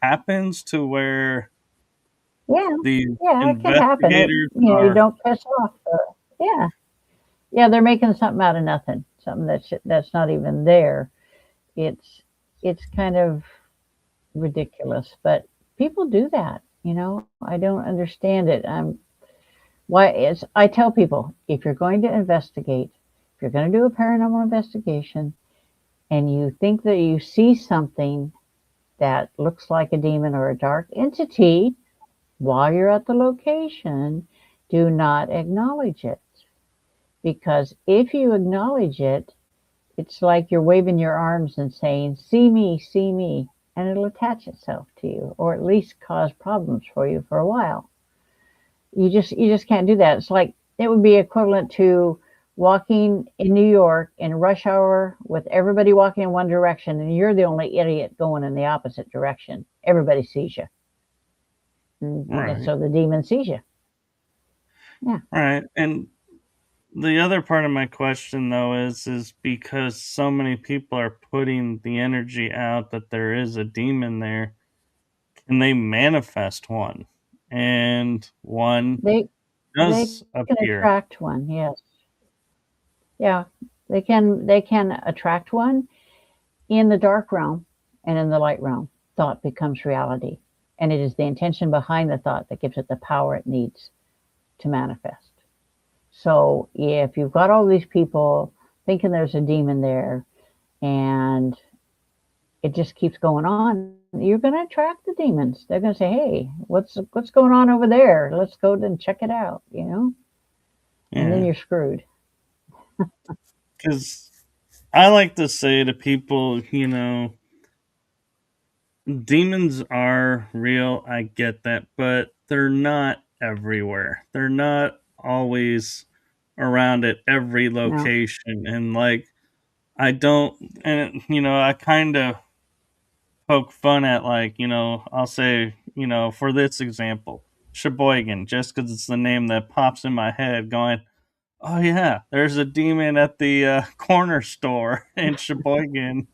happens to where Yeah. the Yeah, it can happen. investigators You are don't piss off. Yeah. Yeah, they're making something out of nothing. Something that's not even there. It's it's kind of ridiculous, but people do that. I don't understand it. Why is I tell people, if you're going to investigate, if you're going to do a paranormal investigation and you think that you see something that looks like a demon or a dark entity while you're at the location, do not acknowledge it. Because if you acknowledge it, it's like you're waving your arms and saying, see me, and it'll attach itself to you, or at least cause problems for you for a while. You just can't do that. It's like it would be equivalent to walking in New York in rush hour with everybody walking in one direction, and you're the only idiot going in the opposite direction. Everybody sees you, and right. so the demon sees you. Yeah, Right. And the other part of my question though is because so many people are putting the energy out that there is a demon there, can they manifest one? And one they they does can appear. attract one. Yes, yeah, they can attract one in the dark realm and in the light realm. Thought becomes reality, and it is the intention behind the thought that gives it the power it needs to manifest. So if you've got all these people thinking there's a demon there and it just keeps going on, you're going to attract the demons. They're going to say, "Hey, what's going on over there? Let's go and check it out." And then Yeah, you're screwed. because I like to say to people, demons are real. I get that, but they're not everywhere. They're not always around at every No, location. And like, I don't, and I kind of poke fun at, like, I'll say, for this example, Sheboygan, just because it's the name that pops in my head, going, oh yeah, there's a demon at the corner store in Sheboygan.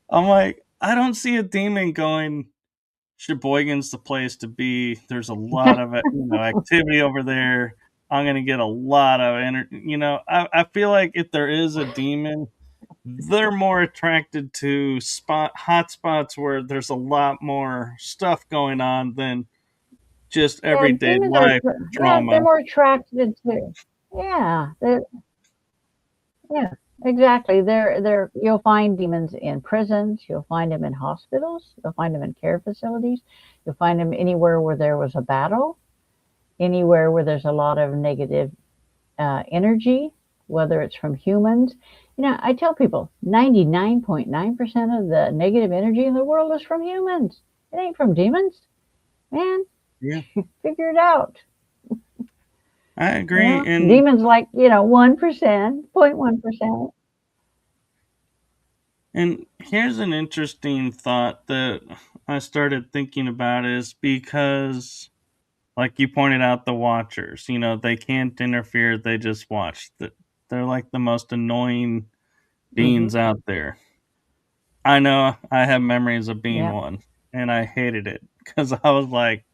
I'm like, I don't see a demon going, Sheboygan's the place to be. There's a lot of activity over there. I'm gonna get a lot of energy. I feel like if there is a demon, they're more attracted to hot spots where there's a lot more stuff going on than just yeah, everyday demons are. life Yeah, they're drama. more attracted to. Yeah, yeah, exactly. They're. You'll find demons in prisons. You'll find them in hospitals. You'll find them in care facilities. You'll find them anywhere where there was a battle. Anywhere where there's a lot of negative energy, whether it's from humans. I tell people 99.9% of the negative energy in the world is from humans. It ain't from demons. Man, Yeah, figure it out. I agree. And Demons like, 1%, 0.1%. here's an interesting thought that I started thinking about, is because, like you pointed out, the watchers, they can't interfere, they just watch. They're like the most annoying Hmm. beings out there. I know I have memories of being Yeah. one, and I hated it because I was like,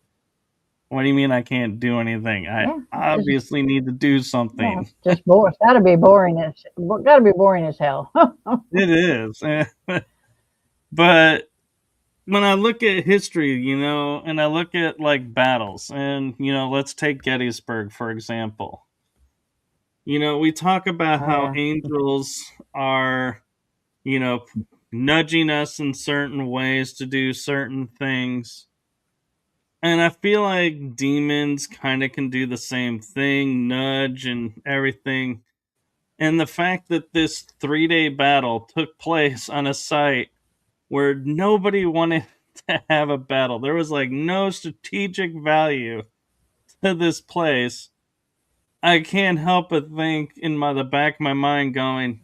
what do you mean I can't do anything? I Yeah. obviously need to do Yeah. something. It's just boring. It's got to be boring as hell. It is. But when I look at history, and I look at like battles, and let's take Gettysburg for example. We talk about Oh, how yeah. angels are, you know, nudging us in certain ways to do certain things. And I feel like demons kind of can do the same thing, nudge and everything. And the fact that this 3-day battle took place on a site where nobody wanted to have a battle, there was like no strategic value to this place. I can't help but think in the back of my mind, going,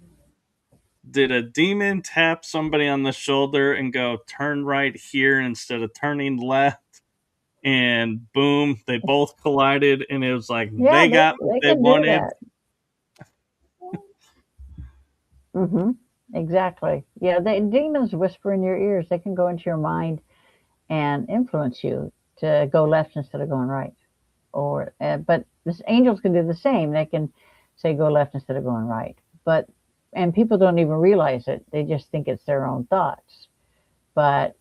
did a demon tap somebody on the shoulder and go, turn right here instead of turning left? And boom, they both collided, and it was like Yeah, they got what they they can do wanted. that. Hmm. Exactly. Yeah, demons whisper in your ears. They can go into your mind and influence you to go left instead of going right. But this angels can do the same. They can say go left instead of going right. But and people don't even realize it. They just think it's their own thoughts. But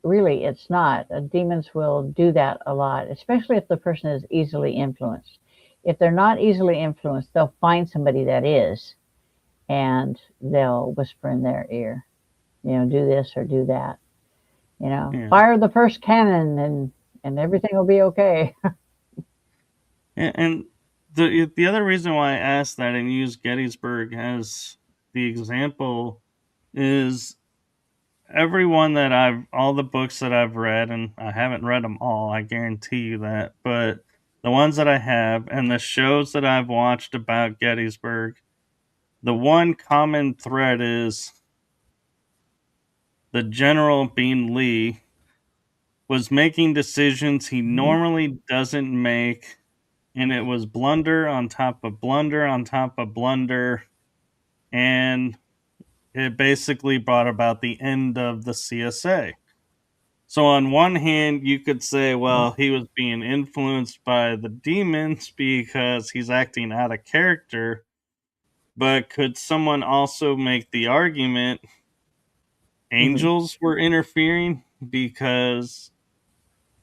really, it's not. Demons will do that a lot, especially if the person is easily influenced. If they're not easily influenced, they'll find somebody that is, and they'll whisper in their ear, do this or do that. Yeah. Fire the first cannon, and everything will be okay. And the other reason why I asked that and used Gettysburg as the example is, everyone that all the books that I've read, and I haven't read them all, I guarantee you that, but the ones that I have and the shows that I've watched about Gettysburg, the one common thread is the general, being Lee, was making decisions he Mhm. normally doesn't make, and it was blunder on top of blunder on top of blunder, and it basically brought about the end of the CSA. So on one hand, you could say, Yeah. well, he was being influenced by the demons because he's acting out of character. But could someone also make the argument Hmm. angels were interfering because,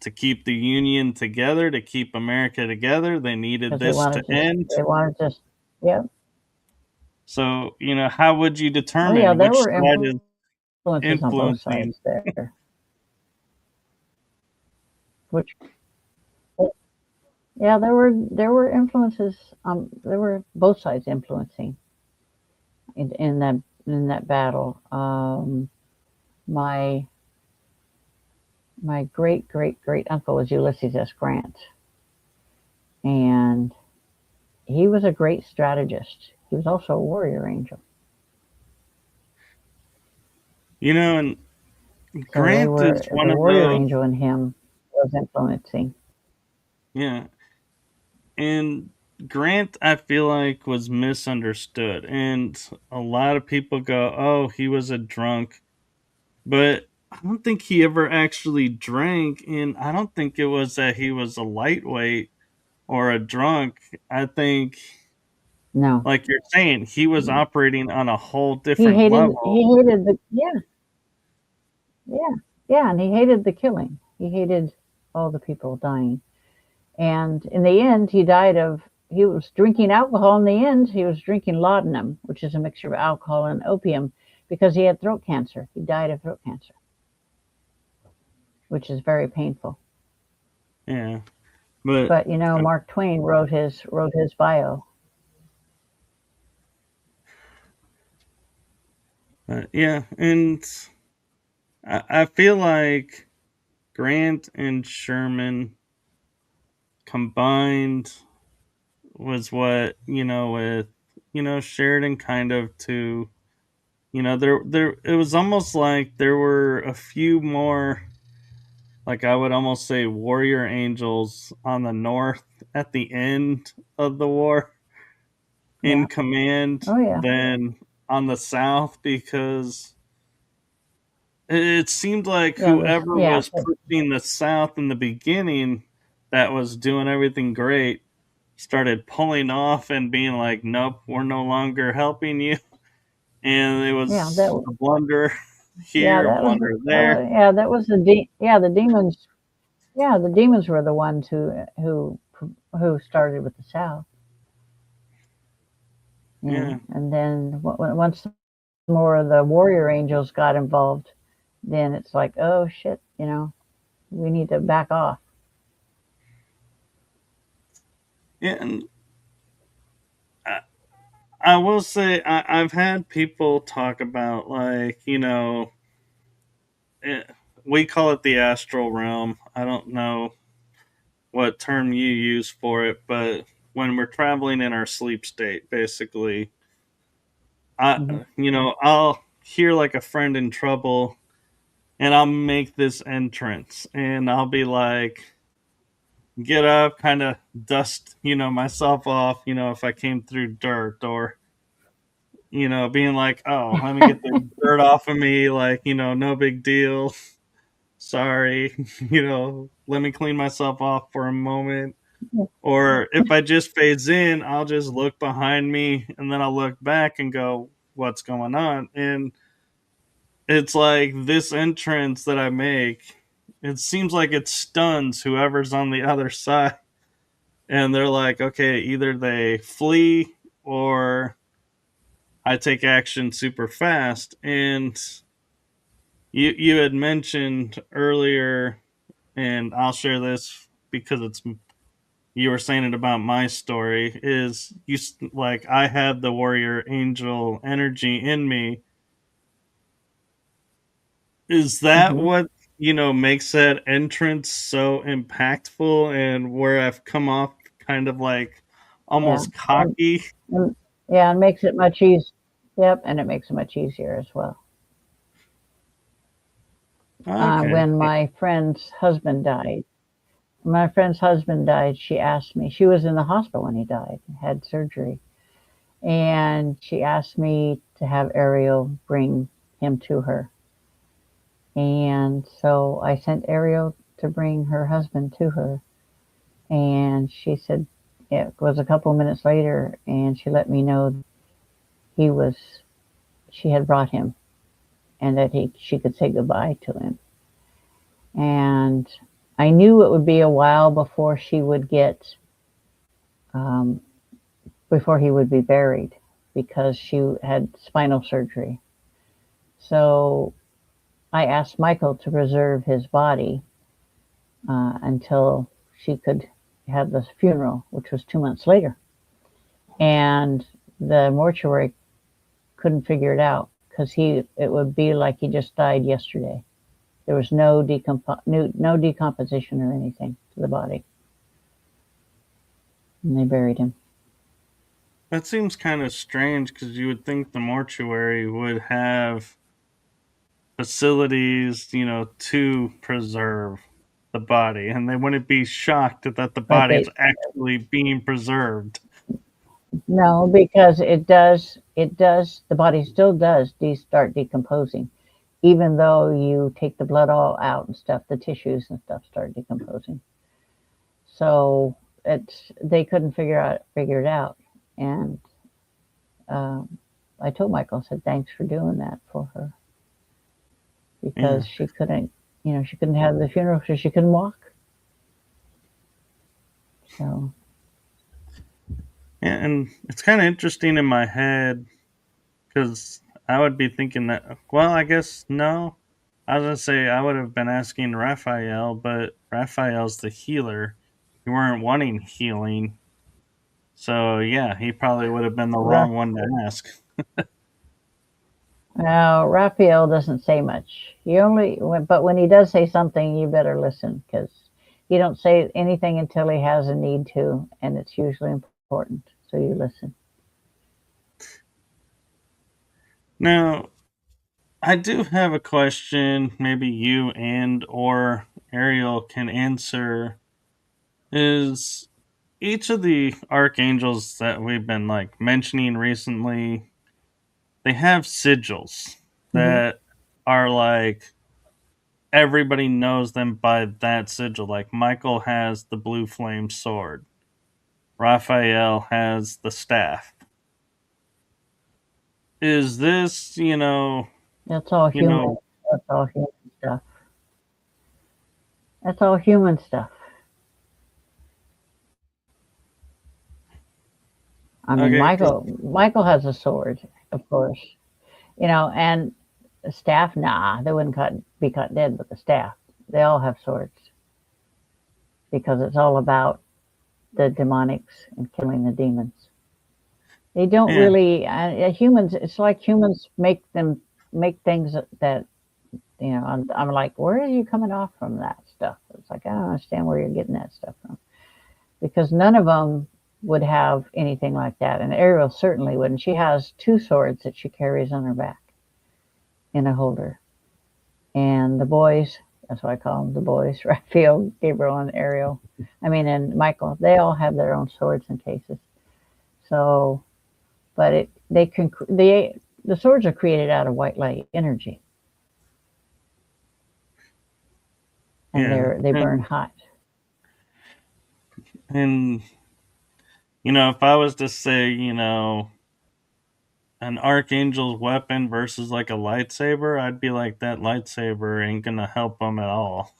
to keep the Union together, to keep America together, they needed Because they this to wanted to, end? they wanted to, yeah. So, how would you Oh, yeah, determine there which were side is influences on both influencing? sides there. which yeah, there were influences. There were both sides influencing in that battle. My my great great great uncle was Ulysses S. Grant, and he was a great strategist. He was also a warrior angel. And So they Grant is were one the of warrior those. angel in him was influencing. Yeah, and Grant, I feel like, was misunderstood, and a lot of people go, "Oh, he was a drunk," but I don't think he ever actually drank, and I don't think it was that he was a lightweight or a drunk. I think, No, like you're saying, he was operating on a whole he different hated level. he hated the yeah yeah, and he hated the killing. He hated all the people dying. And in the end, he was drinking alcohol. In the end, he was drinking laudanum, which is a mixture of alcohol and opium, because he had throat cancer. He died of throat cancer, which is very painful. Yeah, but But Mark Twain wrote his bio. yeah, and I feel like Grant and Sherman combined was what with Sheridan kind of to there it was almost like there were a few more, like I would almost say, warrior angels on the north at the end of the war Yeah. in command Oh yeah. than on the south, because it seemed like Yeah. This. whoever Yeah. was pushing the south in the beginning, that was doing everything great, started pulling off and being like, nope, we're no longer helping you. And it Yeah. was a blunder Yeah. here, a blunder That there. was. Yeah. That was the demons. Yeah. The demons were the ones who started with the South. Yeah. And then once more of the warrior angels got involved, then it's like, oh shit, we need to back off. Yeah. And I will say, I've had people talk about, like, it, we call it the astral realm. I don't know what term you use for it, but when we're traveling in our sleep state, basically, Hmm. I'll hear like a friend in trouble, and I'll make this entrance, and I'll be like, get up, kind of dust, myself off, if I came through dirt, or, being like, oh, let me get the dirt off of me, like, no big deal. Sorry, let me clean myself off for a moment. Or if I just phase in, I'll just look behind me, and then I'll look back and go, what's going on? And it's like this entrance that I make, it seems like it stuns whoever's on the other side. And they're like, okay, either they flee or I take action super fast. And you had mentioned earlier, and I'll share this because it's you were saying it about my story, is you like I had the warrior angel energy in me. Is that Hmm. what makes that entrance so impactful, and where I've come off kind of like Yeah. almost And, cocky? and yeah, it makes it much easier. Yep, and it makes it much easier as well. Okay. When my friend's husband died, she asked me. She was in the hospital when he died, had surgery, and she asked me to have Ariel bring him to her. And so I sent Ariel to bring her husband to her. And she said it was a couple of minutes later, and she let me know he was, she had brought him, and that she could say goodbye to him. And I knew it would be a while um, before he would be buried, because she had spinal surgery. So I asked Michael to preserve his body, until she could have the funeral, which was 2 months later. And the mortuary couldn't figure it out because it would be like he just died yesterday. There was no decomposition or anything to the body, and they buried him. That seems kind of strange because you would think the mortuary would have facilities, to preserve the body, and they wouldn't be shocked that the But body is they actually being preserved. no, because the body still does start decomposing, even though you take the blood all out and stuff. The tissues and stuff start decomposing. So they couldn't figure it out, and um, I told Michael, I said thanks for doing that for her Yeah. because she couldn't have the funeral because she couldn't walk. So Yeah, and it's kind of interesting in my head because I would be thinking that, well, I guess no. I was going to say I would have been asking Raphael, but Raphael's the healer. You weren't wanting healing. So, yeah, he probably would have been the wrong one to ask. now Raphael doesn't say much. But when he does say something, you better listen because he don't say anything until he has a need to, and it's usually important. So you listen. Now, I do have a question maybe you and or Ariel can answer. Is each of the archangels that we've been like mentioning recently, they have sigils Hmm. that are like everybody knows them by that sigil. Like Michael has the blue flame sword. Raphael has the staff. Is this, That's all you human. know, That's all human stuff. That's all human stuff. I mean, okay, 'cause- Michael has a sword, of course, and a staff. Nah, they wouldn't be cut dead with the staff. They all have swords because it's all about the demonics and killing the demons. They don't yeah, really humans. It's like humans make things that I'm like, where are you coming off from that stuff? It's like I don't understand where you're getting that stuff from because none of them would have anything like that, and Ariel certainly wouldn't. She has two swords that she carries on her back in a holder, and the boys. That's why I call them the boys. Raphael, Gabriel, and Ariel. I mean, and Michael. They all have their own swords and cases. So but the swords are created out of white light energy, and yeah, they burn hot. and if I was to say, an archangel's weapon versus like a lightsaber, I'd be like that lightsaber ain't gonna help them at all.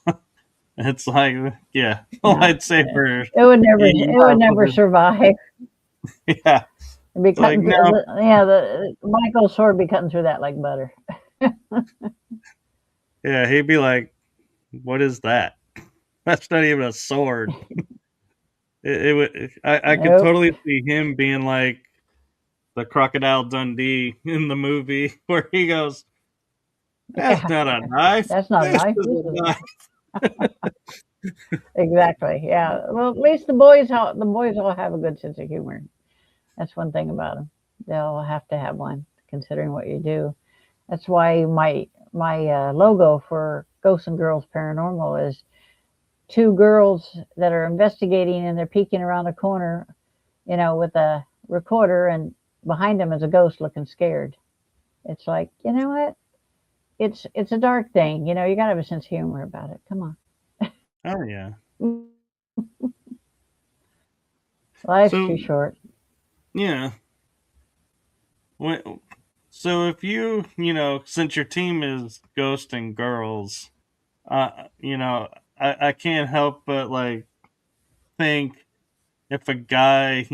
It's like, yeah, a No, lightsaber. it You would have never to, survive. yeah. It'd be It's like cutting through no, the Michael's sword would be cutting through that like butter. yeah, he'd be like, "What is that? That's not even a sword." It would. I could Nope. totally see him being like the Crocodile Dundee in the movie where he goes, "That's Yeah, not a knife. that's not a This knife. is This a is knife." exactly. Yeah. Well, at least the boys all have a good sense of humor. That's one thing about them. They'll have to have one, considering what you do. That's why my logo for Ghosts and Girls Paranormal is two girls that are investigating and they're peeking around a corner, with a recorder, and behind them is a ghost looking scared. It's like, you know what? It's a dark thing. You gotta have a sense of humor about it. Come Oh yeah. on. Life's too So short. yeah. When, so if since your team is Ghost and Girls, I can't help but like think if a guy,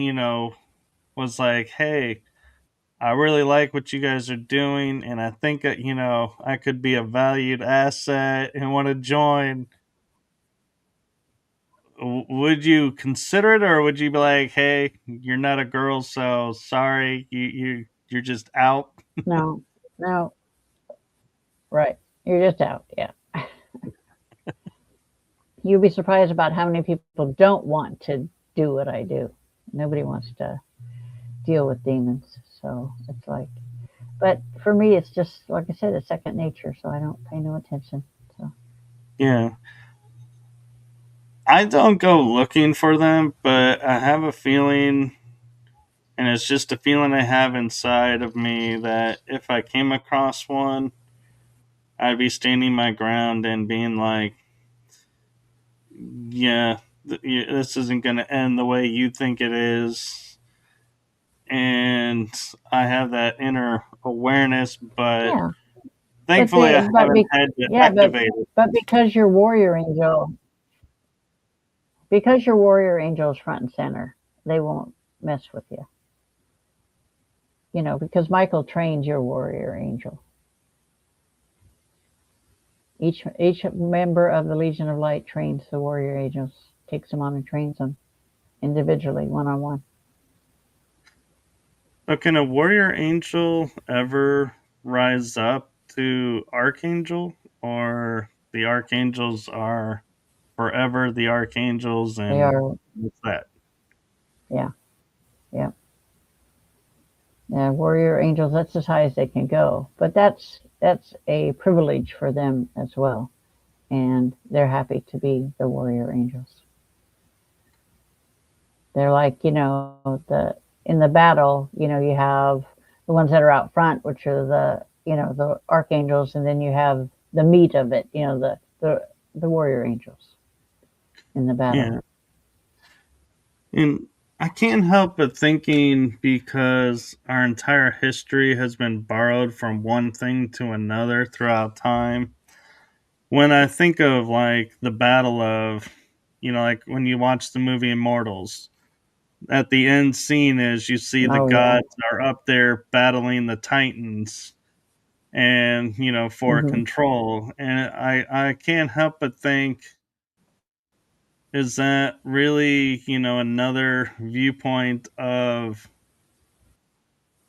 was like, "Hey, I really like what you guys are doing, and I think that I could be a valued asset and want to join." would you consider it, or would you be like, "Hey, you're not a girl, so sorry, you're just out"? No, no, right. You're just out. Yeah. You'd be surprised about how many people don't want to do what I do. Nobody wants to deal with demons. So it's like, but for me, it's just, like I said, it's second nature. So I don't pay no attention. So, Yeah, I don't go looking for them, but I have a feeling, and it's just a feeling I have inside of me that if I came across one, I'd be standing my ground and being like, "Yeah, this isn't going to end the way you think it is." And I have that inner awareness, but yeah. But thankfully I the, but haven't be, had to yeah, activate it. but because your warrior angel is front and center, they won't mess with you. Because Michael trains your warrior angel. Each member of the Legion of Light trains the warrior angels, takes them on and trains them individually, one on one. But can a warrior angel ever rise up to archangel, or the archangels are forever the archangels, They and are, what's that? yeah, yeah, yeah. Warrior angels. That's as high as they can go, but that's a privilege for them as well, and they're happy to be the warrior angels. They're like, the in the battle, you have the ones that are out front, which are the archangels, and then you have the meat of it, the warrior angels in the battle. Yeah, and I can't help but thinking, because our entire history has been borrowed from one thing to another throughout time. When I think of like the battle of, like when you watch the movie Immortals, at the end scene is you see the Oh yeah. gods are up there battling the titans, and for Hmm. control, and I can't help but think, is that really another viewpoint of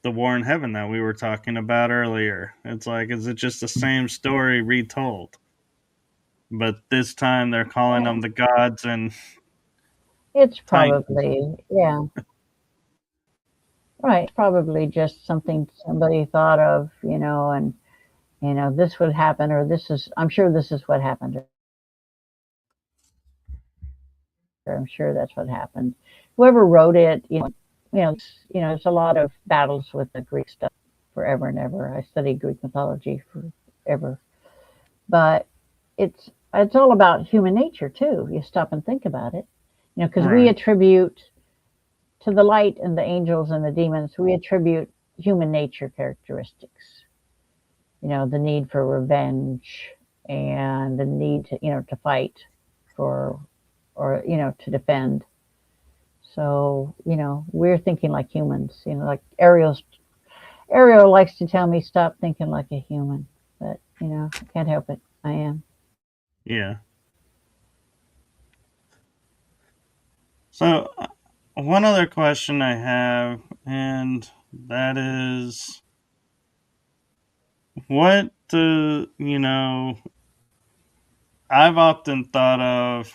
the war in heaven that we were talking about earlier? It's like, is it just the same story retold, but this time they're calling Yeah, them the gods and it's titans? probably, yeah, right. It's probably just something somebody thought of, and this would happen, or I'm sure this is what happened, or I'm sure that's what happened. Whoever wrote it, there's a lot of battles with the Greek stuff forever and ever. I studied Greek mythology forever, but it's all about human nature too. You stop and think about it, because we Right. attribute to the light and the angels and the demons, we attribute human nature characteristics. The need for revenge and the need to fight for, or to defend. So we're thinking like humans. Like Ariel likes to tell me, stop thinking like a human, but I can't help it. I am. Yeah. So, one other question I have, and that is, what do I've often thought of,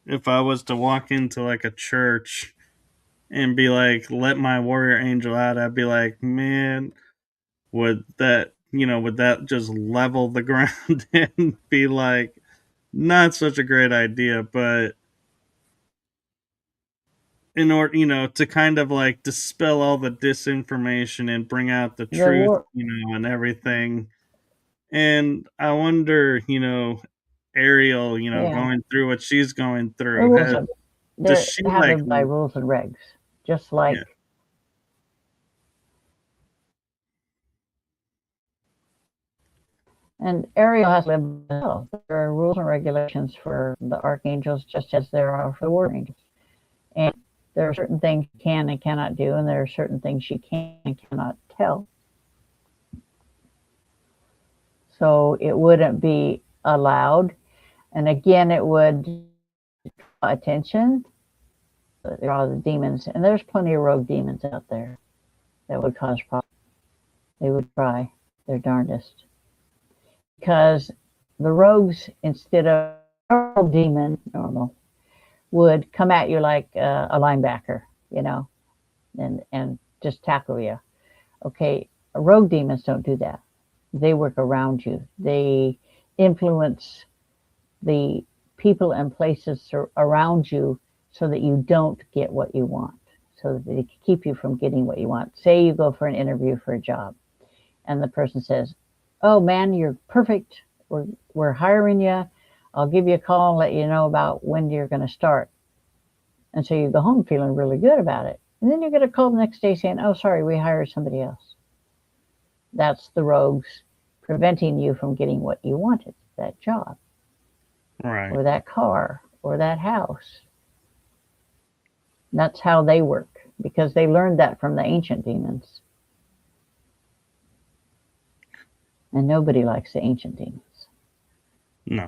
if I was to walk into like a church and be like, let my warrior angel out, I'd be like, man, would that just level the ground and be like, not such a great idea? But in order, to kind of like dispel all the disinformation and bring out the The truth, war, and everything. And I wonder, Ariel, yeah. going through what she's going The through, rules are does they she have like, them by rules and regs, just yeah, like, and Ariel has to live as well. There are rules and regulations for the archangels, just as there are for the war angels. And there are certain things she can and cannot do, and there are certain things she can and cannot tell. So it wouldn't be allowed. And again, it would attention, draw the demons, and there's plenty of rogue demons out there that would cause problems. They would try their darndest. Because the rogues, instead of normal demon, would come at you like a linebacker, and just tackle you. Okay, rogue demons don't do that. They work around you. They influence the people and places around you so that you don't get what you want, so that they keep you from getting what you want. Say you go for an interview for a job, and the person says, "Oh man, you're perfect. We're hiring you. I'll give you a call and let you know about when you're going to start." And so you go home feeling really good about it. And then you get a call the next day saying, "Oh, sorry, we hired somebody else." That's the rogues preventing you from getting what you wanted, that job, Right. or that car, or that house. That's how they work, because they learned that from the ancient demons. And nobody likes the ancient demons. No.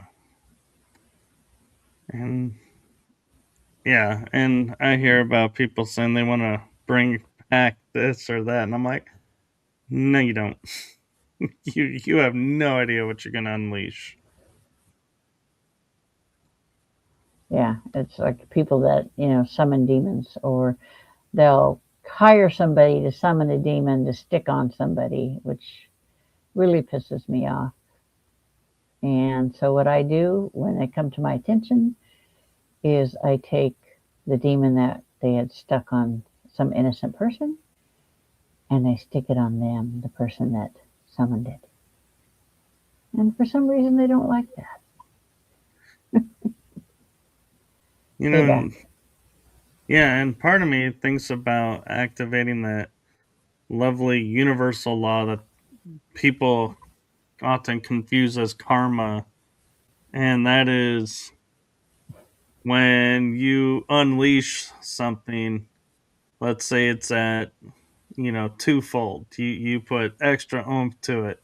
And yeah, and I hear about people saying they want to bring back this or that, and I'm like, no, you don't. you have no idea what you're gonna unleash. Yeah, it's like people that, summon demons, or they'll hire somebody to summon a demon to stick on somebody, which really pisses me off. And so what I do when they come to my attention is I take the demon that they had stuck on some innocent person, and I stick it on them, the person that summoned it. And for some reason, they don't like that. You know, yeah, and part of me thinks about activating that lovely universal law that people often confuse as karma, and that is when you unleash something, let's say it's at, twofold, you put extra oomph to it.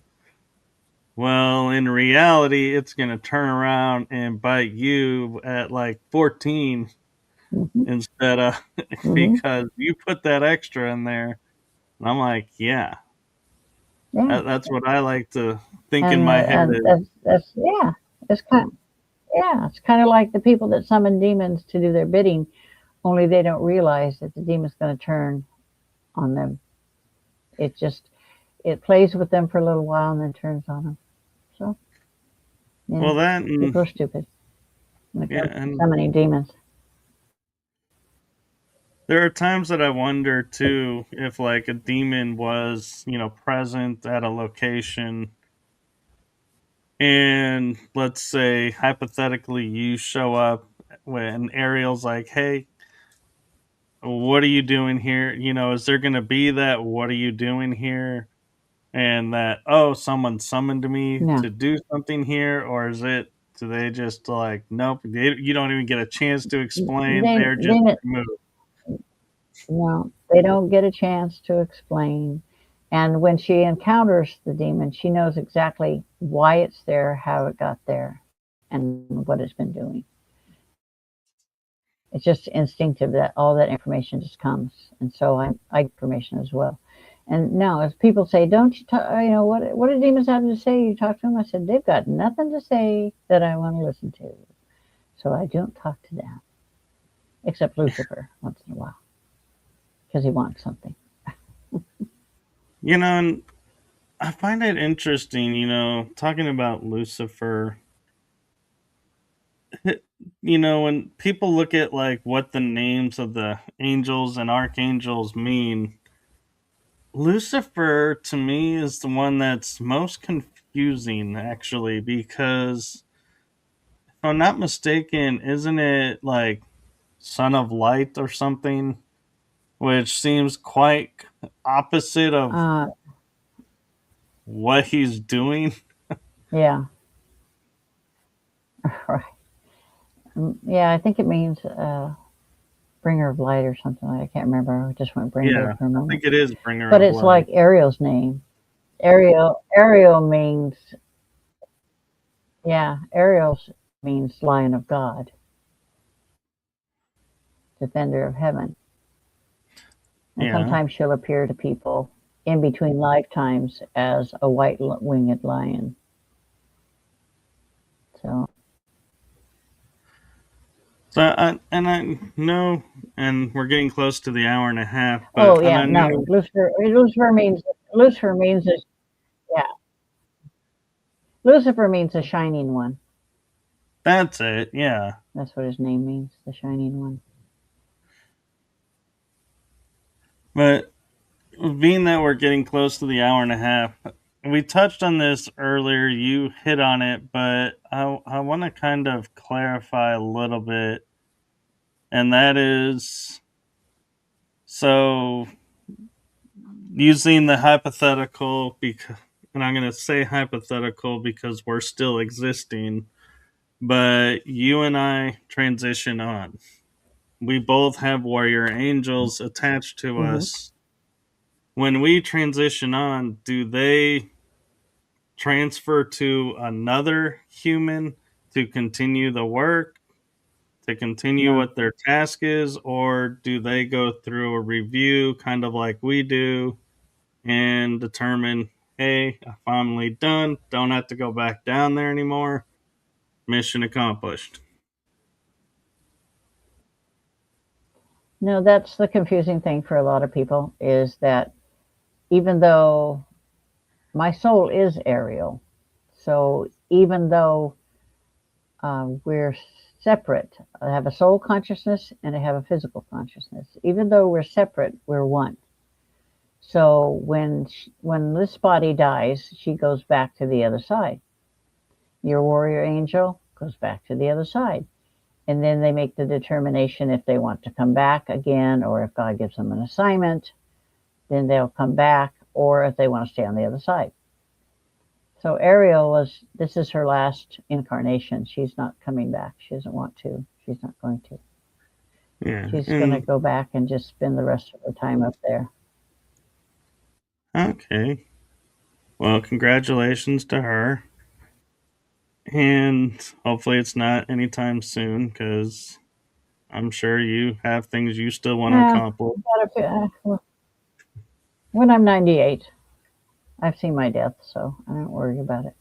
Well, in reality, it's going to turn around and bite you at like 14 Mm-hmm. instead of because you put that extra in there. And I'm like, yeah, Yeah, that's what I like to think in and my head is, that's yeah, it's kind of like the people that summon demons to do their bidding, only they don't realize that the demon's going to turn on them. It plays with them for a little while and then turns on them. So yeah, well, that, and people are stupid when it yeah, comes to and summoning demons. there are times that I wonder too if like a demon was, present at a location, and let's say hypothetically you show up when Ariel's like, "Hey, what are you doing here?" Is there going to be that "what are you doing here?" and that, "Oh, someone summoned me No, to do something here," or is it, do they just like, nope, you don't even get a chance to explain, they they're just they removed? no, they don't get a chance to explain. And when she encounters the demon, she knows exactly why it's there, how it got there, and what it's been doing. It's just instinctive that all that information just comes. And so I get information as well. And now, as people say, don't you talk, what do demons have to say? You talk to them? I said, they've got nothing to say that I want to listen to. So I don't talk to them, except Lucifer once in a while, because he wants something. And I find it interesting, talking about Lucifer. When people look at like what the names of the angels and archangels mean, Lucifer to me is the one that's most confusing actually, because if I'm not mistaken, isn't it like son of light or something, which seems quite opposite of Uh, what he's doing? yeah, right. Yeah, I think it means bringer of light or something. I can't remember. I just went brain Yeah, dead for a I moment. think it is bringer But of it's like light. Ariel's name. Ariel means, yeah, Ariel means Lion of God. defender of heaven. And Yeah. sometimes she'll appear to people in between lifetimes as a white winged lion. So, I know, and we're getting close to the hour and a half, oh and yeah, I no, know Lucifer means yeah, Lucifer means the shining one. that's it. Yeah. That's what his name means, the shining one. But being that we're getting close to the hour and a half, we touched on this earlier. You hit on it, but I want to kind of clarify a little bit, and that is so using the hypothetical because, and I'm going to say hypothetical because we're still existing, but you and I transition on. We both have warrior angels attached to Mm-hmm. us. When we transition on, do they transfer to another human to continue the work, to continue No, what their task is, or do they go through a review kind of like we do and determine, hey, I'm finally done, don't have to go back down there anymore, mission accomplished? no, that's the confusing thing for a lot of people is that even though my soul is Ariel, so even though we're separate, I have a soul consciousness and I have a physical consciousness. Even though we're separate, we're one. So when this body dies, she goes back to the other side. Your warrior angel goes back to the other side. And then they make the determination if they want to come back again or if God gives them an assignment, then they'll come back, or if they want to stay on the other side. So this is her last incarnation. She's not coming back. She doesn't want to. She's not going to. Yeah. She's going to And go back and just spend the rest of her time up there. okay. Well, congratulations to her. And hopefully it's not anytime soon because I'm sure you have things you still want to Yeah, accomplish. when I'm 98, I've seen my death, so I don't worry about it.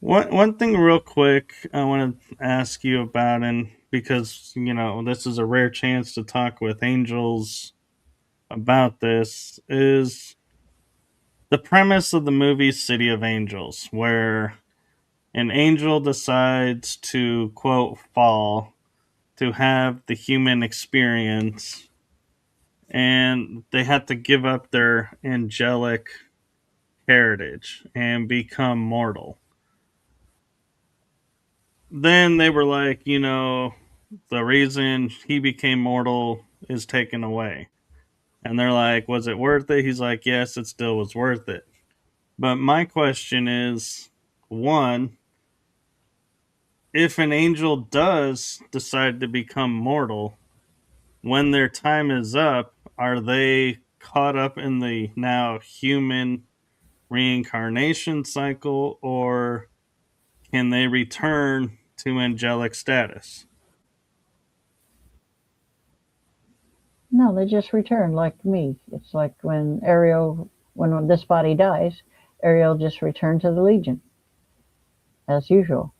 One thing, real quick, I want to ask you about, and because this is a rare chance to talk with angels about this, is the premise of the movie City of Angels, where an angel decides to quote fall to have the human experience, and they have to give up their angelic heritage and become mortal. Then they were like, the reason he became mortal is taken away. And they're like, was it worth it? He's like, yes, it still was worth it. But my question is, one, if an angel does decide to become mortal, when their time is up, are they caught up in the now human reincarnation cycle, or can they return to angelic status? No, they just return like me. It's like when this body dies, Ariel just returned to the Legion as usual,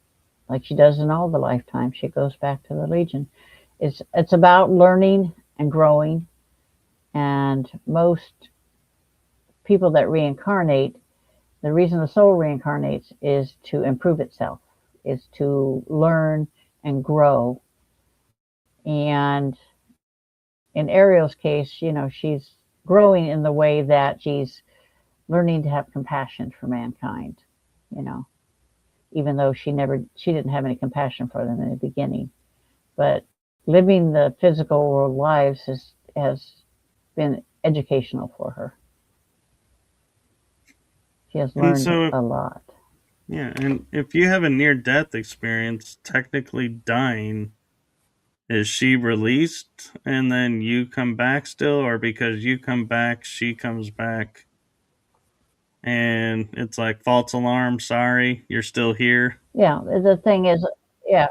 like she does in all the lifetimes. She goes back to the Legion. It's about learning and growing, and most people that reincarnate, the reason the soul reincarnates is to improve itself, is to learn and grow. And in Ariel's case, she's growing in the way that she's learning to have compassion for mankind, you know, even though she didn't have any compassion for them in the beginning. But living the physical world lives has been educational for her. She has And learned so, a lot. yeah, and if you have a near death experience, technically dying, is she released and then you come back still, or because you come back, she comes back and it's like false alarm, sorry, you're still here? Yeah, the thing is, yeah,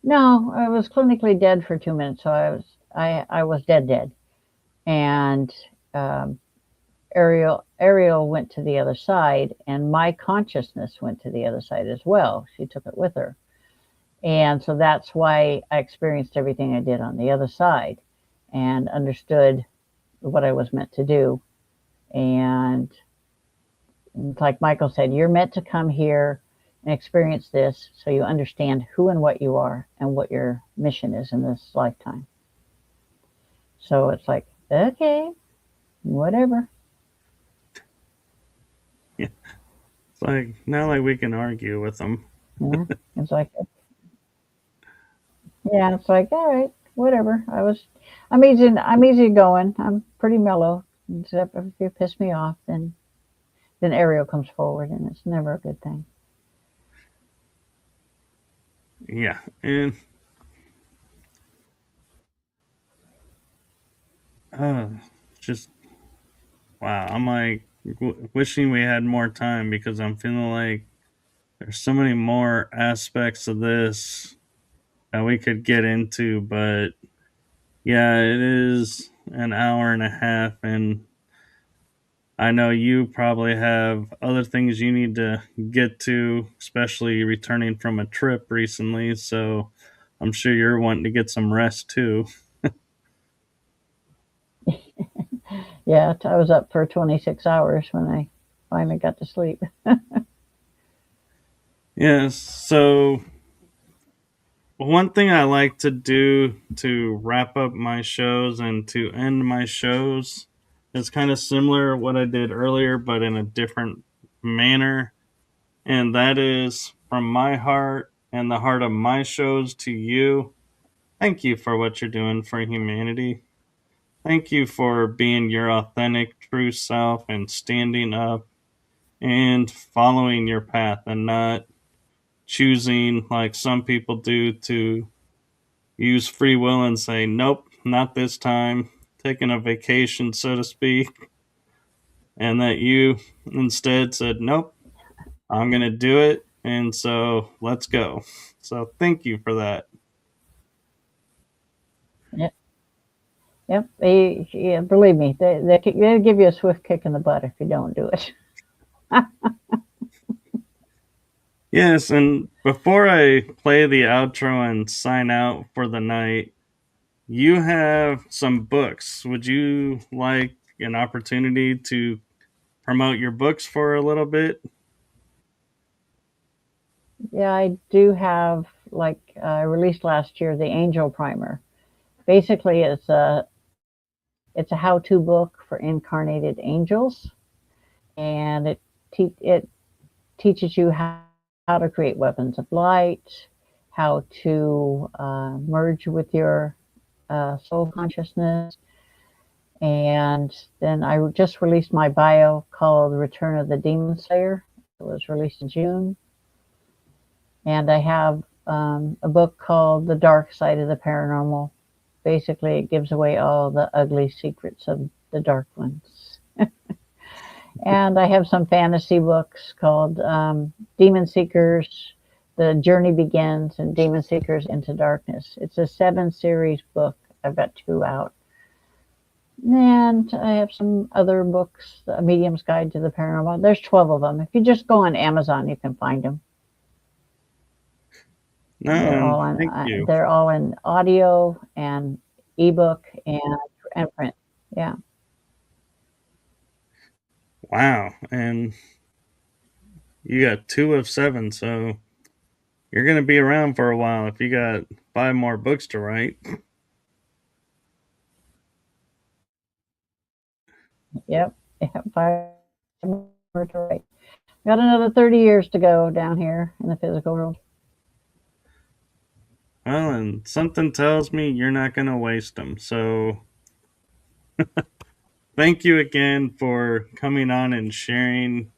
No, I was clinically dead for 2 minutes, so I was dead, and um, Ariel went to the other side, and my consciousness went to the other side as well. She took it with her, and so that's why I experienced everything I did on the other side, and understood what I was meant to do. And like Michael said, you're meant to come here and experience this so you understand who and what you are and what your mission is in this lifetime. So it's like, okay, whatever. Yeah. It's like not like we can argue with them. Yeah. It's like, yeah, it's like, all right, whatever. I'm easy going. I'm pretty mellow. Except if you piss me off, then Ariel comes forward, and it's never a good thing. Yeah, and uh, just wow. I'm like wishing we had more time because I'm feeling like there's so many more aspects of this that we could get into, but yeah, it is an hour and a half, and I know you probably have other things you need to get to, especially returning from a trip recently. So I'm sure you're wanting to get some rest too. Yeah, I was up for 26 hours when I finally got to sleep. Yes. So one thing I like to do to wrap up my shows and to end my shows is kind of similar to what I did earlier, but in a different manner. And that is from my heart and the heart of my shows to you. Thank you for what you're doing for humanity. Thank you for being your authentic, true self and standing up and following your path and not choosing like some people do to use free will and say, nope, not this time, taking a vacation, so to speak, and that you instead said, nope, I'm going to do it. And so let's go. So thank you for that. Yep, yep. Yeah, believe me, they'll give you a swift kick in the butt if you don't do it. Yes, and before I play the outro and sign out for the night, you have some books. Would you like an opportunity to promote your books for a little bit? Yeah, I do have, like, I released last year, the Angel Primer. Basically, it's a how-to book for incarnated angels, and it teaches you how to create weapons of light, how to merge with your soul consciousness. And then I just released my bio called Return of the Demon Seer. It was released in June. And I have a book called The Dark Side of the Paranormal. Basically, it gives away all the ugly secrets of the dark ones. And I have some fantasy books called Demon Seekers, The Journey Begins, and Demon Seekers into Darkness. It's a 7 series book. I've got 2 out. And I have some other books, A Medium's Guide to the Paranormal. There's 12 of them. If you just go on Amazon, you can find them. No, and thank you. They're all in audio and ebook and print. Yeah. Wow. And you got 2 of 7, so you're going to be around for a while if you got 5 more books to write. Yep. Yep. 5 more to write. Got another 30 years to go down here in the physical world. Well, and something tells me you're not going to waste them. So thank you again for coming on and sharing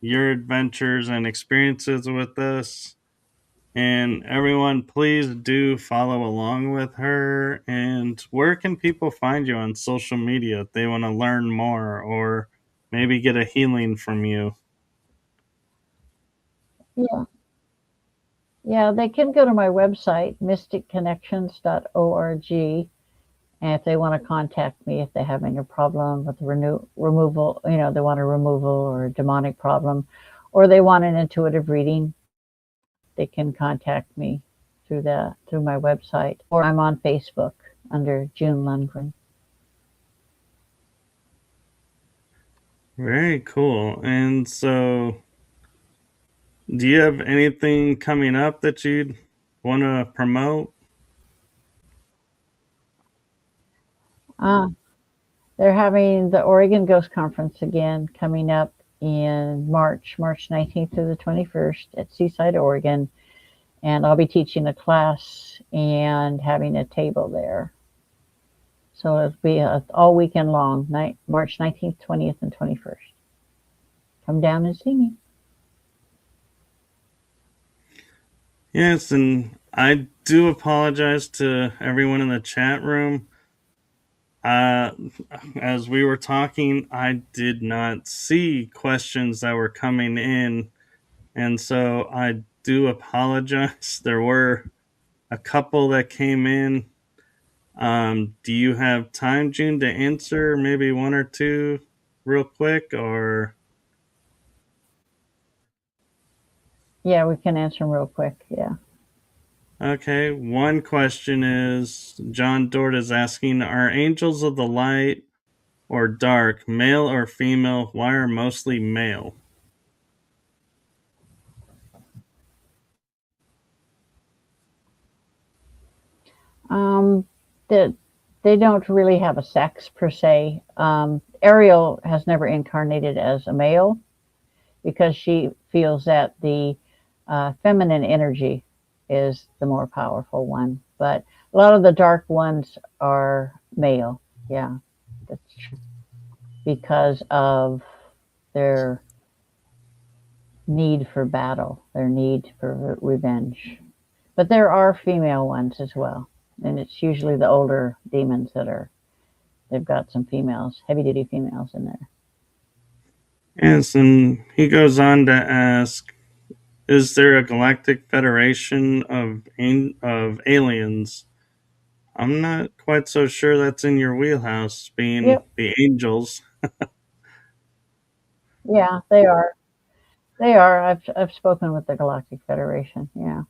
your adventures and experiences with us. And everyone, please do follow along with her. And where can people find you on social media if they want to learn more or maybe get a healing from you? Yeah. Yeah, they can go to my website, mysticconnections.org. And if they want to contact me, if they're having a problem with removal, they want a removal or a demonic problem, or they want an intuitive reading, they can contact me through my website, or I'm on Facebook under June Lundgren. Very cool. And so, do you have anything coming up that you'd want to promote? Uh, they're having the Oregon Ghost Conference again coming up in March 19th to the 21st at Seaside, Oregon. And I'll be teaching a class and having a table there. So it'll be all weekend long, March 19th, 20th, and 21st. Come down and see me. Yes, and I do apologize to everyone in the chat room. Uh, as we were talking, I did not see questions that were coming in, and so I do apologize. There were a couple that came in. Do you have time, June, to answer maybe one or two real quick, or? Yeah, we can answer them real quick. Yeah. Okay, one question is John Dort is asking, are angels of the light or dark male or female? Why are mostly male? That they don't really have a sex per se. Ariel has never incarnated as a male because she feels that the feminine energy is the more powerful one. But a lot of the dark ones are male. Yeah, that's true. Because of their need for battle, their need for revenge. But there are female ones as well. And it's usually the older demons they've got some females, heavy duty females in there. Yes, and he goes on to ask, is there a galactic federation of aliens? I'm not quite so sure that's in your wheelhouse, being Yep. the angels. Yeah, they are. They are. I've spoken with the Galactic Federation. Yeah.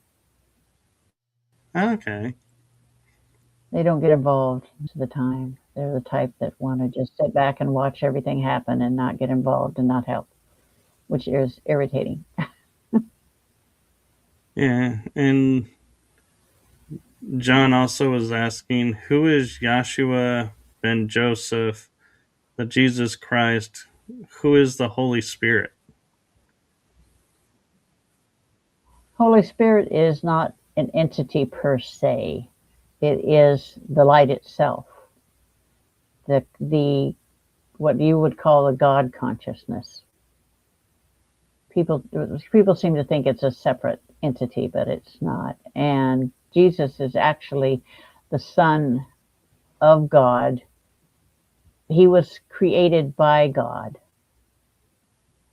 Okay. They don't get involved most of the time. They're the type that want to just sit back and watch everything happen and not get involved and not help, which is irritating. Yeah, and John also was asking, who is Yahshua ben Joseph, the Jesus Christ? Who is the Holy Spirit? Holy Spirit is not an entity per se. It is the light itself. The what you would call a God consciousness. People seem to think it's a separate entity, but it's not. And Jesus is actually the Son of God. He was created by God.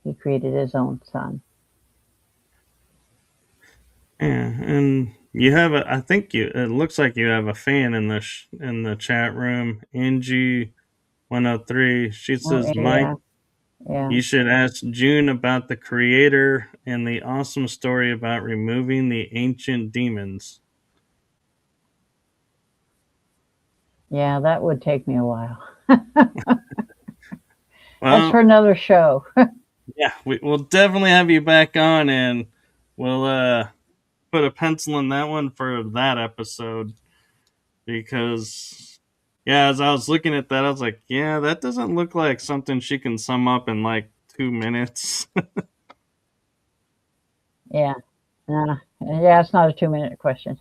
He created his own son. Yeah, and you have a. I think you. It looks like you have a fan in the chat room. Angie 103. She Oh, says, Mike, yeah, yeah, you should ask June about the creator and the awesome story about removing the ancient demons. yeah. That would take me a while. That's for Well, another show. yeah, we'll definitely have you back on, and we'll put a pencil in that one for that episode because, yeah, as I was looking at that, I was like, yeah, that doesn't look like something she can sum up in like 2 minutes. Yeah, yeah. It's not a 2 minute question.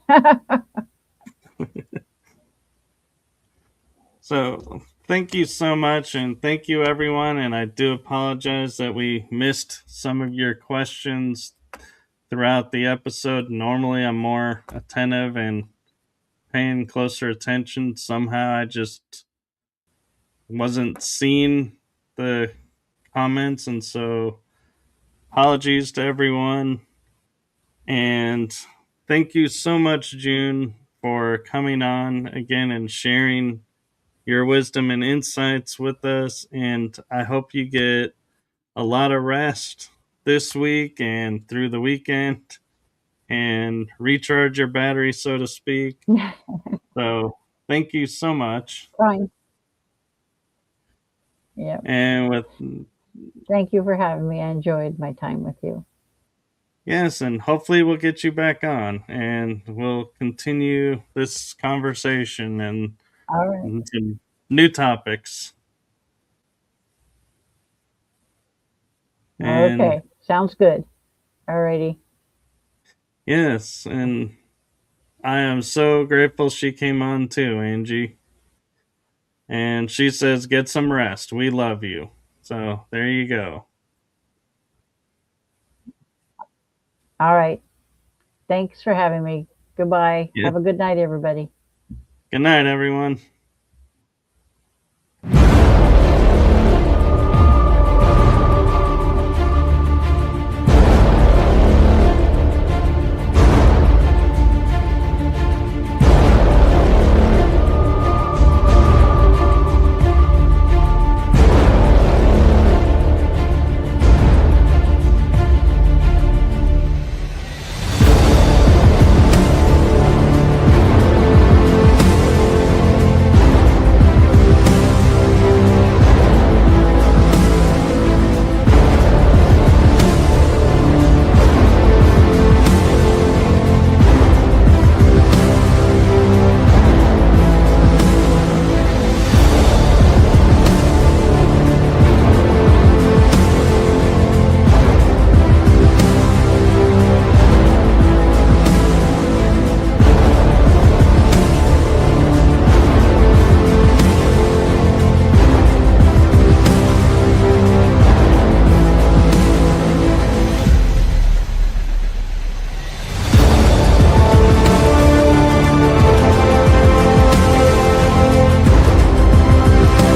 So thank you so much, and thank you everyone. And I do apologize that we missed some of your questions throughout the episode. Normally, I'm more attentive and paying closer attention. Somehow, I just wasn't seeing the comments, and so apologies to everyone. And thank you so much, June, for coming on again and sharing your wisdom and insights with us. And I hope you get a lot of rest this week and through the weekend and recharge your battery, so to speak. So thank you so much. Fine. Yeah. And with Thank you for having me. I enjoyed my time with you. yes, and hopefully we'll get you back on and we'll continue this conversation and All right. some new topics. And Okay. Sounds good. All righty. yes, and I am so grateful she came on too, Angie. And she says, get some rest. We love you. So there you go. All right. Thanks for having me. Goodbye. Yeah. Have a good night, everybody. Good night, everyone.